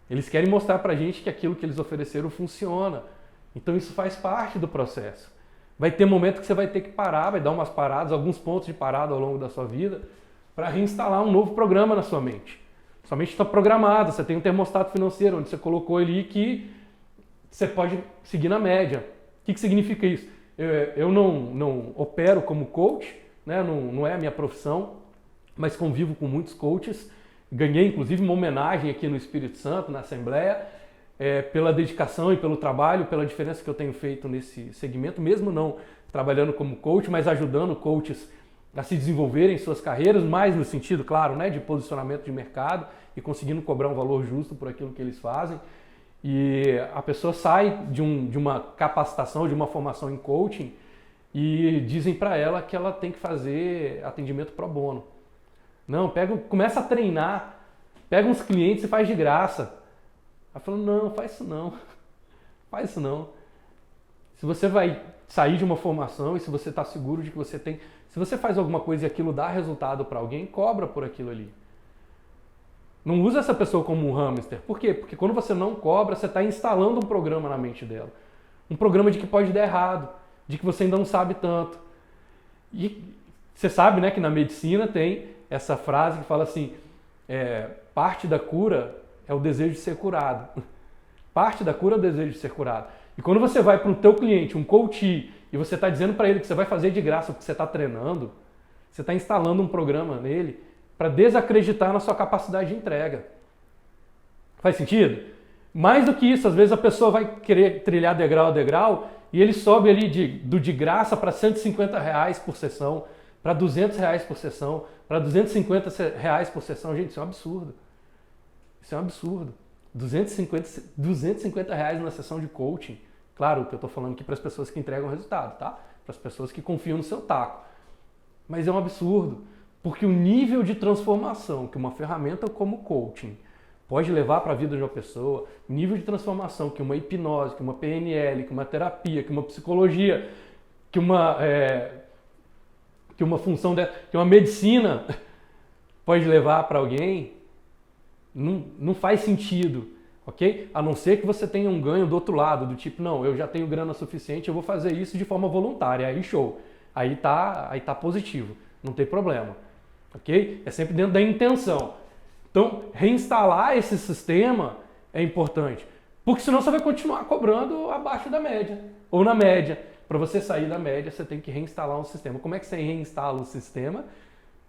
Eles querem mostrar pra gente que aquilo que eles ofereceram funciona. Então isso faz parte do processo. Vai ter momento que você vai ter que parar, vai dar umas paradas, alguns pontos de parada ao longo da sua vida, para reinstalar um novo programa na sua mente. Sua mente está programada, você tem um termostato financeiro, onde você colocou ali que você pode seguir na média. O que significa isso? Eu não opero como coach, né? Não é a minha profissão, mas convivo com muitos coaches. Ganhei, inclusive, uma homenagem aqui no Espírito Santo, na Assembleia, pela dedicação e pelo trabalho, pela diferença que eu tenho feito nesse segmento, mesmo não trabalhando como coach, mas ajudando coaches a se desenvolverem em suas carreiras, mais no sentido, claro, né, de posicionamento de mercado e conseguindo cobrar um valor justo por aquilo que eles fazem. E a pessoa sai de uma capacitação, de uma formação em coaching e dizem para ela que ela tem que fazer atendimento pro bono. Não, começa a treinar, pega uns clientes e faz de graça. Ela falou, não, faz isso não, faz isso não. Se você vai sair de uma formação e se você está seguro de que você tem... Se você faz alguma coisa e aquilo dá resultado para alguém, cobra por aquilo ali. Não usa essa pessoa como um hamster. Por quê? Porque quando você não cobra, você está instalando um programa na mente dela. Um programa de que pode dar errado, de que você ainda não sabe tanto. E você sabe, né, que na medicina tem essa frase que fala assim, parte da cura é o desejo de ser curado. Parte da cura é o desejo de ser curado. E quando você vai para o teu cliente, um coach, e você está dizendo para ele que você vai fazer de graça porque você está treinando, você está instalando um programa nele para desacreditar na sua capacidade de entrega. Faz sentido? Mais do que isso, às vezes a pessoa vai querer trilhar degrau a degrau e ele sobe ali do de graça para R$150 por sessão, para R$200 por sessão, para R$250 por sessão. Gente, isso é um absurdo. Isso é um absurdo. R$250 numa sessão de coaching. Claro, que eu estou falando aqui para as pessoas que entregam resultado, tá? Para as pessoas que confiam no seu taco. Mas é um absurdo, porque o nível de transformação que uma ferramenta como coaching pode levar para a vida de uma pessoa, o nível de transformação que uma hipnose, que uma PNL, que uma terapia, que uma psicologia, que uma função que uma medicina pode levar para alguém, não faz sentido, ok? A não ser que você tenha um ganho do outro lado, do tipo, não, eu já tenho grana suficiente, eu vou fazer isso de forma voluntária, aí show, aí tá positivo, não tem problema, ok? É sempre dentro da intenção. Então, reinstalar esse sistema é importante, porque senão você vai continuar cobrando abaixo da média, ou na média. Para você sair da média, você tem que reinstalar um sistema. Como é que você reinstala o sistema?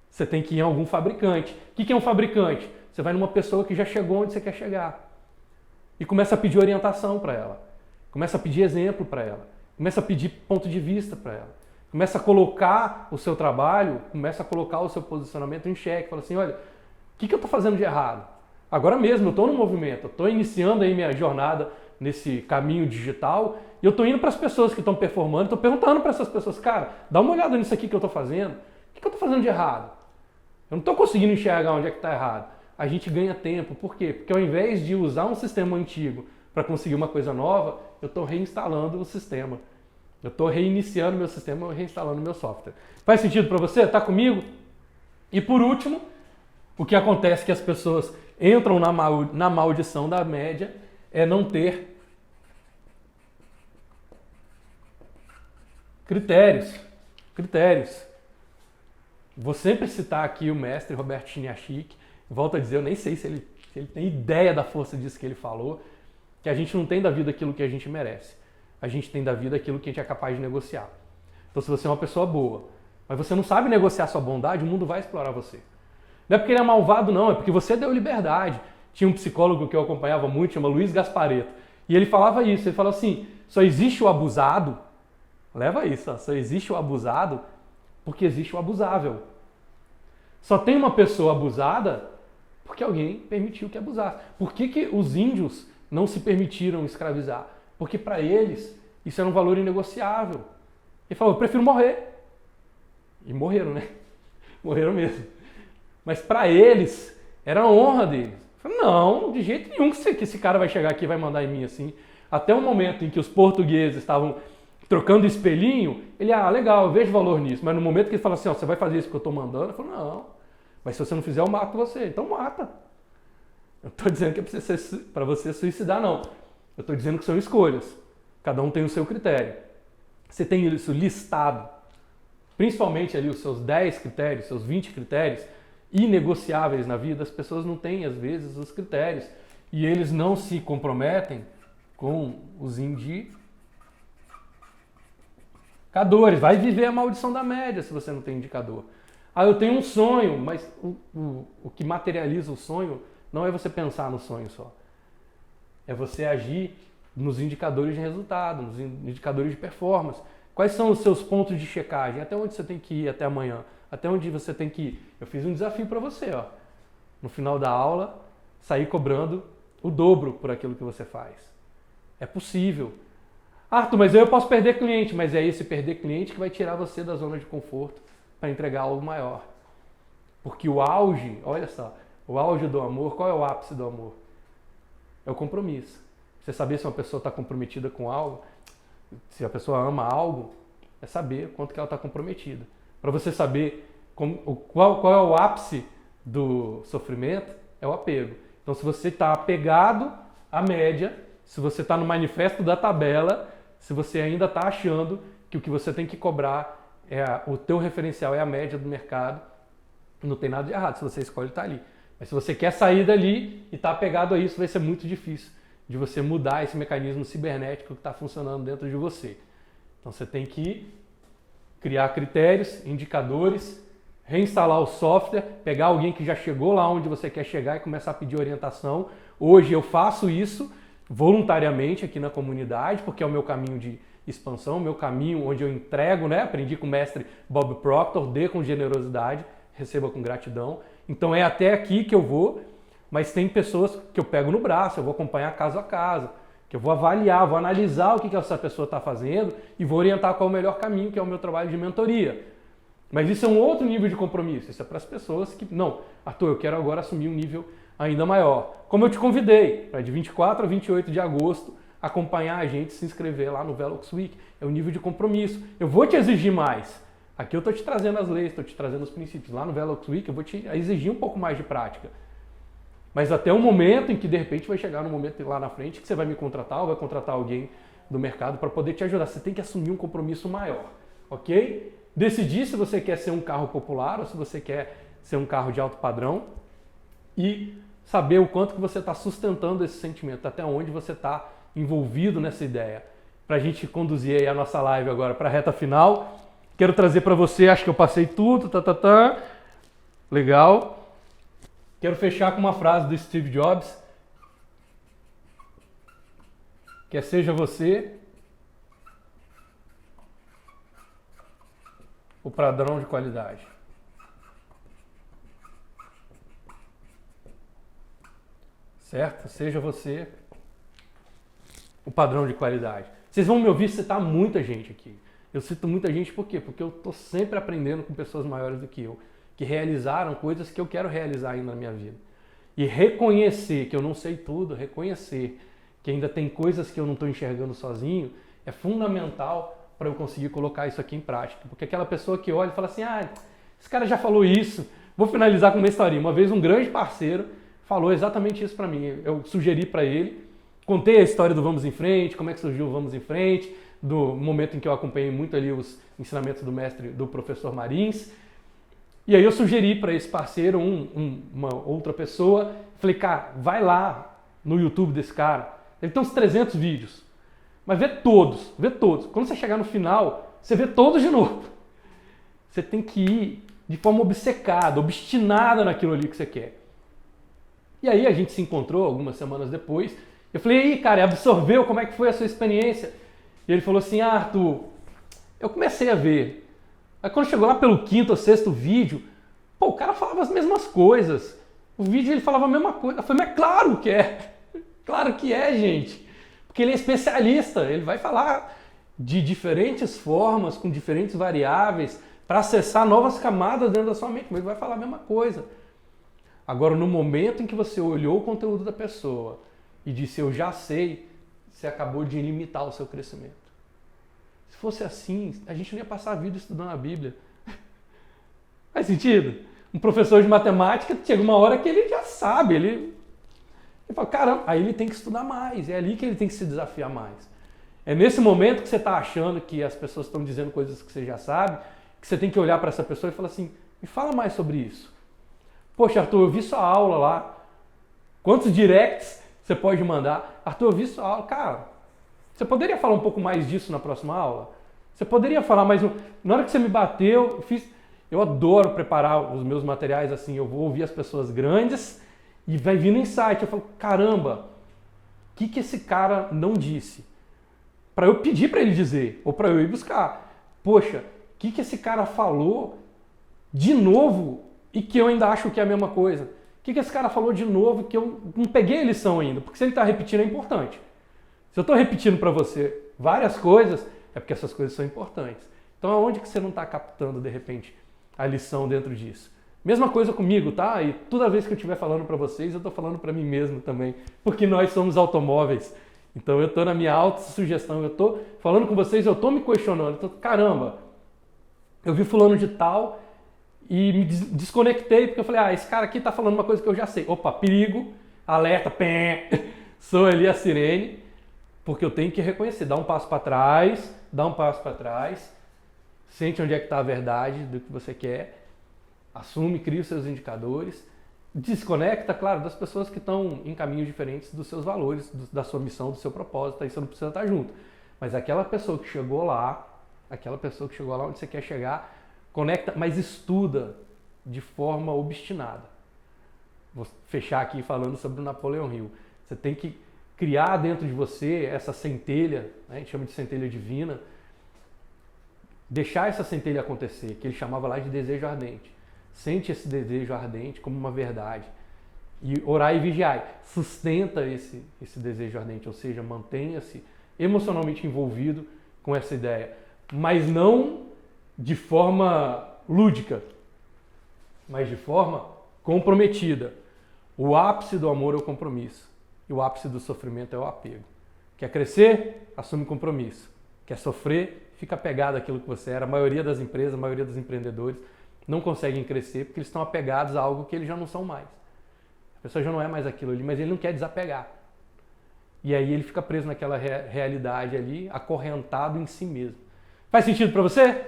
Você tem que ir em algum fabricante. O que é um fabricante? Você vai numa pessoa que já chegou onde você quer chegar e começa a pedir orientação para ela, começa a pedir exemplo para ela, começa a pedir ponto de vista para ela, começa a colocar o seu trabalho, começa a colocar o seu posicionamento em xeque, fala assim, olha, o que eu estou fazendo de errado? Agora mesmo eu estou no movimento, eu estou iniciando aí minha jornada nesse caminho digital e eu estou indo para as pessoas que estão performando, estou perguntando para essas pessoas, cara, dá uma olhada nisso aqui que eu estou fazendo, o que eu estou fazendo de errado? Eu não estou conseguindo enxergar onde é que está errado. A gente ganha tempo. Por quê? Porque ao invés de usar um sistema antigo para conseguir uma coisa nova, eu estou reinstalando o sistema. Eu estou reiniciando meu sistema, reinstalando meu software. Faz sentido para você? Está comigo? E por último, o que acontece é que as pessoas entram na maldição da média é não ter critérios. Vou sempre citar aqui o mestre Roberto Chiniachik. Volto a dizer, eu nem sei se ele tem ideia da força disso que ele falou, que a gente não tem da vida aquilo que a gente merece. A gente tem da vida aquilo que a gente é capaz de negociar. Então, se você é uma pessoa boa, mas você não sabe negociar sua bondade, o mundo vai explorar você. Não é porque ele é malvado, não, é porque você deu liberdade. Tinha um psicólogo que eu acompanhava muito, chama Luiz Gasparetto, e ele falava isso, ele falou assim, só existe o abusado, leva isso, ó, só existe o abusado porque existe o abusável. Só tem uma pessoa abusada porque alguém permitiu que abusasse. Por que os índios não se permitiram escravizar? Porque para eles isso era um valor inegociável. Ele falou, eu prefiro morrer. E morreram, né? Morreram mesmo. Mas para eles era a honra deles. Eu falei, não, de jeito nenhum que esse cara vai chegar aqui e vai mandar em mim assim. Até o momento em que os portugueses estavam trocando espelhinho, ele, legal, eu vejo valor nisso. Mas no momento que ele fala assim, você vai fazer isso que eu estou mandando, eu falo, não. Mas se você não fizer, eu mato você. Então mata. Eu estou dizendo que é para você suicidar, não. Eu estou dizendo que são escolhas. Cada um tem o seu critério. Você tem isso listado, principalmente ali os seus 10 critérios, seus 20 critérios inegociáveis na vida. As pessoas não têm, às vezes, os critérios. E eles não se comprometem com os indicadores. Vai viver a maldição da média se você não tem indicador. Eu tenho um sonho, mas o que materializa o sonho não é você pensar no sonho só. É você agir nos indicadores de resultado, nos indicadores de performance. Quais são os seus pontos de checagem? Até onde você tem que ir até amanhã? Até onde você tem que ir? Eu fiz um desafio para você, ó. No final da aula, sair cobrando o dobro por aquilo que você faz. É possível. Arthur, mas eu posso perder cliente. Mas é esse perder cliente que vai tirar você da zona de conforto para entregar algo maior. Porque o auge, olha só, o auge do amor, qual é o ápice do amor? É o compromisso. Você saber se uma pessoa está comprometida com algo, se a pessoa ama algo, é saber quanto que ela está comprometida. Para você saber qual é o ápice do sofrimento, é o apego. Então, se você está apegado à média, se você está no manifesto da tabela, se você ainda está achando que o que você tem que cobrar, o teu referencial é a média do mercado, não tem nada de errado se você escolhe estar ali. Mas se você quer sair dali e está apegado a isso, vai ser muito difícil de você mudar esse mecanismo cibernético que está funcionando dentro de você. Então você tem que criar critérios, indicadores, reinstalar o software, pegar alguém que já chegou lá onde você quer chegar e começar a pedir orientação. Hoje eu faço isso voluntariamente aqui na comunidade, porque é o meu caminho de expansão, o meu caminho onde eu entrego, né? Aprendi com o mestre Bob Proctor, dê com generosidade, receba com gratidão. Então é até aqui que eu vou, mas tem pessoas que eu pego no braço, eu vou acompanhar caso a caso, que eu vou avaliar, vou analisar o que essa pessoa está fazendo e vou orientar qual é o melhor caminho, que é o meu trabalho de mentoria. Mas isso é um outro nível de compromisso, isso é para as pessoas que, não, Arthur, eu quero agora assumir um nível ainda maior. Como eu te convidei, para de 24 a 28 de agosto, acompanhar a gente, se inscrever lá no Velox Week, é um nível de compromisso. Eu vou te exigir mais. Aqui eu estou te trazendo as leis, estou te trazendo os princípios. Lá no Velox Week eu vou te exigir um pouco mais de prática. Mas até o momento em que de repente vai chegar no momento lá na frente que você vai me contratar ou vai contratar alguém do mercado para poder te ajudar. Você tem que assumir um compromisso maior, ok? Decidir se você quer ser um carro popular ou se você quer ser um carro de alto padrão e saber o quanto que você está sustentando esse sentimento, até onde você está envolvido nessa ideia. Para a gente conduzir aí a nossa live agora para a reta final, quero trazer para você, acho que eu passei tudo, legal. Quero fechar com uma frase do Steve Jobs, que é: seja você o padrão de qualidade. Certo? Seja você o padrão de qualidade. Vocês vão me ouvir citar muita gente aqui. Eu cito muita gente por quê? Porque eu estou sempre aprendendo com pessoas maiores do que eu. que realizaram coisas que eu quero realizar ainda na minha vida. E reconhecer que eu não sei tudo, reconhecer que ainda tem coisas que eu não estou enxergando sozinho, é fundamental para eu conseguir colocar isso aqui em prática. Porque aquela pessoa que olha e fala assim, esse cara já falou isso. Vou finalizar com uma historinha. Uma vez um grande parceiro falou exatamente isso para mim. Eu sugeri para ele, contei a história do Vamos em Frente, como é que surgiu o Vamos em Frente, do momento em que eu acompanhei muito ali os ensinamentos do professor Marins. E aí eu sugeri para esse parceiro, uma outra pessoa, falei, cara, vai lá no YouTube desse cara, ele tem uns 300 vídeos, mas vê todos. Quando você chegar no final, você vê todos de novo. Você tem que ir de forma obcecada, obstinada naquilo ali que você quer. E aí a gente se encontrou algumas semanas depois, eu falei, e aí, cara, absorveu? Como é que foi a sua experiência? E ele falou assim, Arthur, eu comecei a ver. Aí quando chegou lá pelo 5º ou 6º vídeo, o cara falava as mesmas coisas. O vídeo ele falava a mesma coisa. Eu falei, mas claro que é. Claro que é, gente. Porque ele é especialista. Ele vai falar de diferentes formas, com diferentes variáveis, para acessar novas camadas dentro da sua mente. Mas ele vai falar a mesma coisa. Agora, no momento em que você olhou o conteúdo da pessoa e disse, eu já sei, você acabou de limitar o seu crescimento. Se fosse assim, a gente não ia passar a vida estudando a Bíblia. Faz sentido? Um professor de matemática, chega uma hora que ele já sabe, ele fala, caramba, aí ele tem que estudar mais, é ali que ele tem que se desafiar mais. É nesse momento que você está achando que as pessoas estão dizendo coisas que você já sabe, que você tem que olhar para essa pessoa e falar assim, me fala mais sobre isso. Poxa, Arthur, eu vi sua aula lá. Quantos directs você pode mandar? Arthur, eu vi sua aula. Cara, você poderia falar um pouco mais disso na próxima aula? Você poderia falar mais... Na hora que você me bateu, eu adoro preparar os meus materiais assim, eu vou ouvir as pessoas grandes e vai vindo insight. Eu falo, caramba, o que esse cara não disse? Para eu pedir para ele dizer, ou para eu ir buscar. Poxa, o que esse cara falou de novo e que eu ainda acho que é a mesma coisa? O que esse cara falou de novo que eu não peguei a lição ainda? Porque se ele está repetindo é importante. Se eu estou repetindo para você várias coisas, é porque essas coisas são importantes. Então aonde que você não está captando, de repente, a lição dentro disso? Mesma coisa comigo, tá? E toda vez que eu estiver falando para vocês, eu estou falando para mim mesmo também. Porque nós somos automóveis. Então eu estou na minha autossugestão, eu estou falando com vocês, eu estou me questionando. Caramba, eu vi fulano de tal e me desconectei porque eu falei, esse cara aqui está falando uma coisa que eu já sei. Opa, perigo, alerta, pé, sou ali a sirene. Porque eu tenho que reconhecer, dá um passo para trás, sente onde é que está a verdade do que você quer, assume, cria os seus indicadores, desconecta, claro, das pessoas que estão em caminhos diferentes dos seus valores, da sua missão, do seu propósito, aí você não precisa estar junto. Mas aquela pessoa que chegou lá onde você quer chegar, conecta, mas estuda de forma obstinada. Vou fechar aqui falando sobre o Napoleão Hill. Você tem que criar dentro de você essa centelha, né, a gente chama de centelha divina, deixar essa centelha acontecer, que ele chamava lá de desejo ardente. Sente esse desejo ardente como uma verdade. E orar e vigiar. Sustenta esse desejo ardente, ou seja, mantenha-se emocionalmente envolvido com essa ideia. Mas não de forma lúdica, mas de forma comprometida. O ápice do amor é o compromisso. E o ápice do sofrimento é o apego. Quer crescer? Assume compromisso. Quer sofrer? Fica apegado àquilo que você era. A maioria das empresas, a maioria dos empreendedores não conseguem crescer porque eles estão apegados a algo que eles já não são mais. A pessoa já não é mais aquilo ali, mas ele não quer desapegar. E aí ele fica preso naquela realidade ali, acorrentado em si mesmo. Faz sentido para você?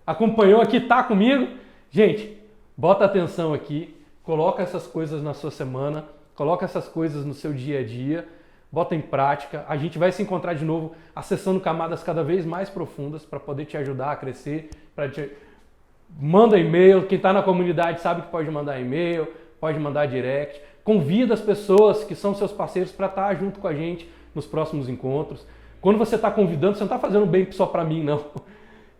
Acompanhou aqui? Tá comigo? Gente, bota atenção aqui, coloca essas coisas na sua semana, coloca essas coisas no seu dia a dia, bota em prática. A gente vai se encontrar de novo acessando camadas cada vez mais profundas para poder te ajudar a crescer. Manda e-mail, quem está na comunidade sabe que pode mandar e-mail, pode mandar direct. Convida as pessoas que são seus parceiros para estar junto com a gente nos próximos encontros. Quando você está convidando, você não está fazendo bem só para mim, não.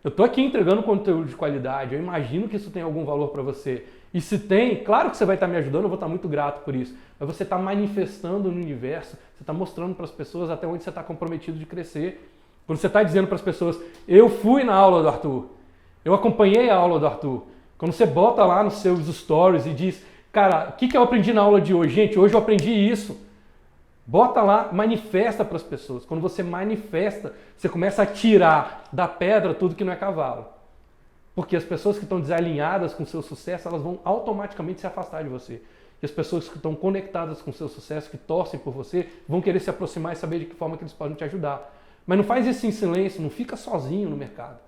Eu estou aqui entregando conteúdo de qualidade, eu imagino que isso tem algum valor para você. E se tem, claro que você vai estar me ajudando, eu vou estar muito grato por isso. Mas você está manifestando no universo, você está mostrando para as pessoas até onde você está comprometido de crescer. Quando você está dizendo para as pessoas, eu fui na aula do Arthur, eu acompanhei a aula do Arthur, Quando você bota lá nos seus stories e diz, cara, o que eu aprendi na aula de hoje? Gente, hoje eu aprendi isso. Bota lá, manifesta para as pessoas. Quando você manifesta, você começa a tirar da pedra tudo que não é cavalo. Porque as pessoas que estão desalinhadas com o seu sucesso, elas vão automaticamente se afastar de você. E as pessoas que estão conectadas com o seu sucesso, que torcem por você, vão querer se aproximar e saber de que forma que eles podem te ajudar. Mas não faz isso em silêncio, não fica sozinho no mercado.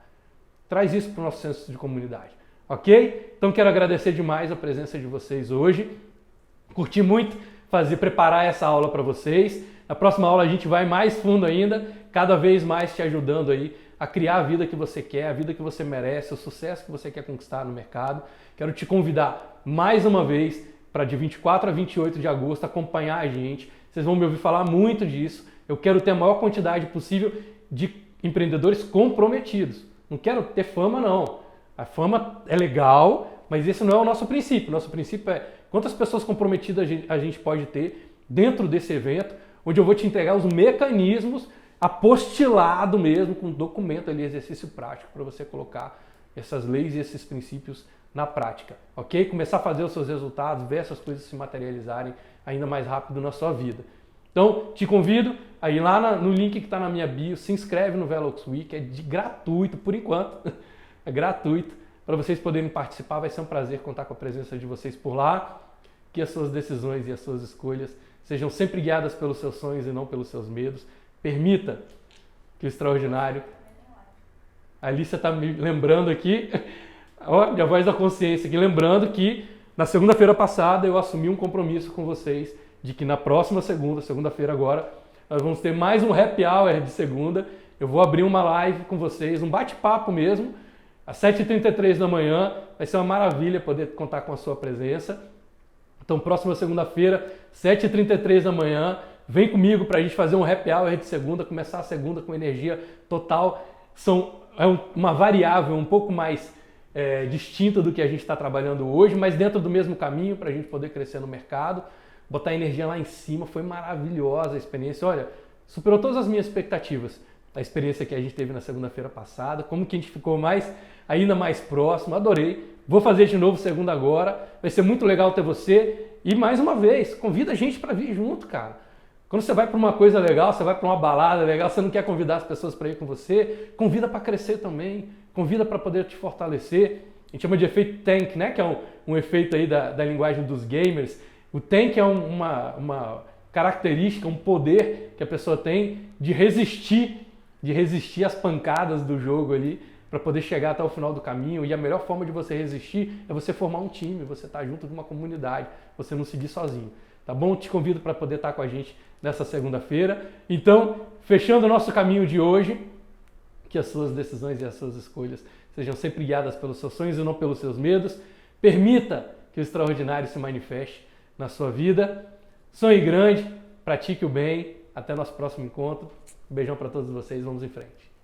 Traz isso para o nosso senso de comunidade. Ok? Então quero agradecer demais a presença de vocês hoje. Curti muito preparar essa aula para vocês. Na próxima aula a gente vai mais fundo ainda, cada vez mais te ajudando aí a criar a vida que você quer, a vida que você merece, o sucesso que você quer conquistar no mercado. Quero te convidar mais uma vez para de 24 a 28 de agosto acompanhar a gente. Vocês vão me ouvir falar muito disso. Eu quero ter a maior quantidade possível de empreendedores comprometidos. Não quero ter fama, não. A fama é legal, mas esse não é o nosso princípio. Nosso princípio é quantas pessoas comprometidas a gente pode ter dentro desse evento, onde eu vou te entregar os mecanismos apostilado mesmo, com documento ali, exercício prático, para você colocar essas leis e esses princípios na prática, ok? Começar a fazer os seus resultados, ver essas coisas se materializarem ainda mais rápido na sua vida. Então, te convido a ir lá no link que está na minha bio, se inscreve no Velox Week, é gratuito por enquanto, é gratuito, para vocês poderem participar, vai ser um prazer contar com a presença de vocês por lá, que as suas decisões e as suas escolhas sejam sempre guiadas pelos seus sonhos e não pelos seus medos. Permita que o extraordinário... A Alicia está me lembrando aqui, olha a voz da consciência aqui, lembrando que na segunda-feira passada eu assumi um compromisso com vocês de que na próxima segunda-feira agora, nós vamos ter mais um happy hour de segunda. Eu vou abrir uma live com vocês, um bate-papo mesmo, às 7h33 da manhã. Vai ser uma maravilha poder contar com a sua presença. Então, próxima segunda-feira, 7h33 da manhã, vem comigo para a gente fazer um happy hour de segunda, começar a segunda com energia total. É uma variável um pouco mais distinta do que a gente está trabalhando hoje, mas dentro do mesmo caminho para a gente poder crescer no mercado, botar a energia lá em cima. Foi maravilhosa a experiência. Olha, superou todas as minhas expectativas. A experiência que a gente teve na segunda-feira passada, como que a gente ficou ainda mais próximo, adorei. Vou fazer de novo segunda agora, vai ser muito legal ter você. E mais uma vez, convida a gente para vir junto, cara. Quando você vai para uma coisa legal, você vai para uma balada legal, você não quer convidar as pessoas para ir com você, convida para crescer também, convida para poder te fortalecer. A gente chama de efeito tank, né? Que é um efeito aí da linguagem dos gamers. O tank é uma característica, um poder que a pessoa tem de resistir às pancadas do jogo ali, para poder chegar até o final do caminho. E a melhor forma de você resistir é você formar um time, você estar junto de uma comunidade, você não seguir sozinho. Tá bom? Te convido para poder estar com a gente nessa segunda-feira. Então, fechando o nosso caminho de hoje, que as suas decisões e as suas escolhas sejam sempre guiadas pelos seus sonhos e não pelos seus medos. Permita que o extraordinário se manifeste na sua vida. Sonhe grande, pratique o bem. Até nosso próximo encontro. Um beijão para todos vocês, vamos em frente.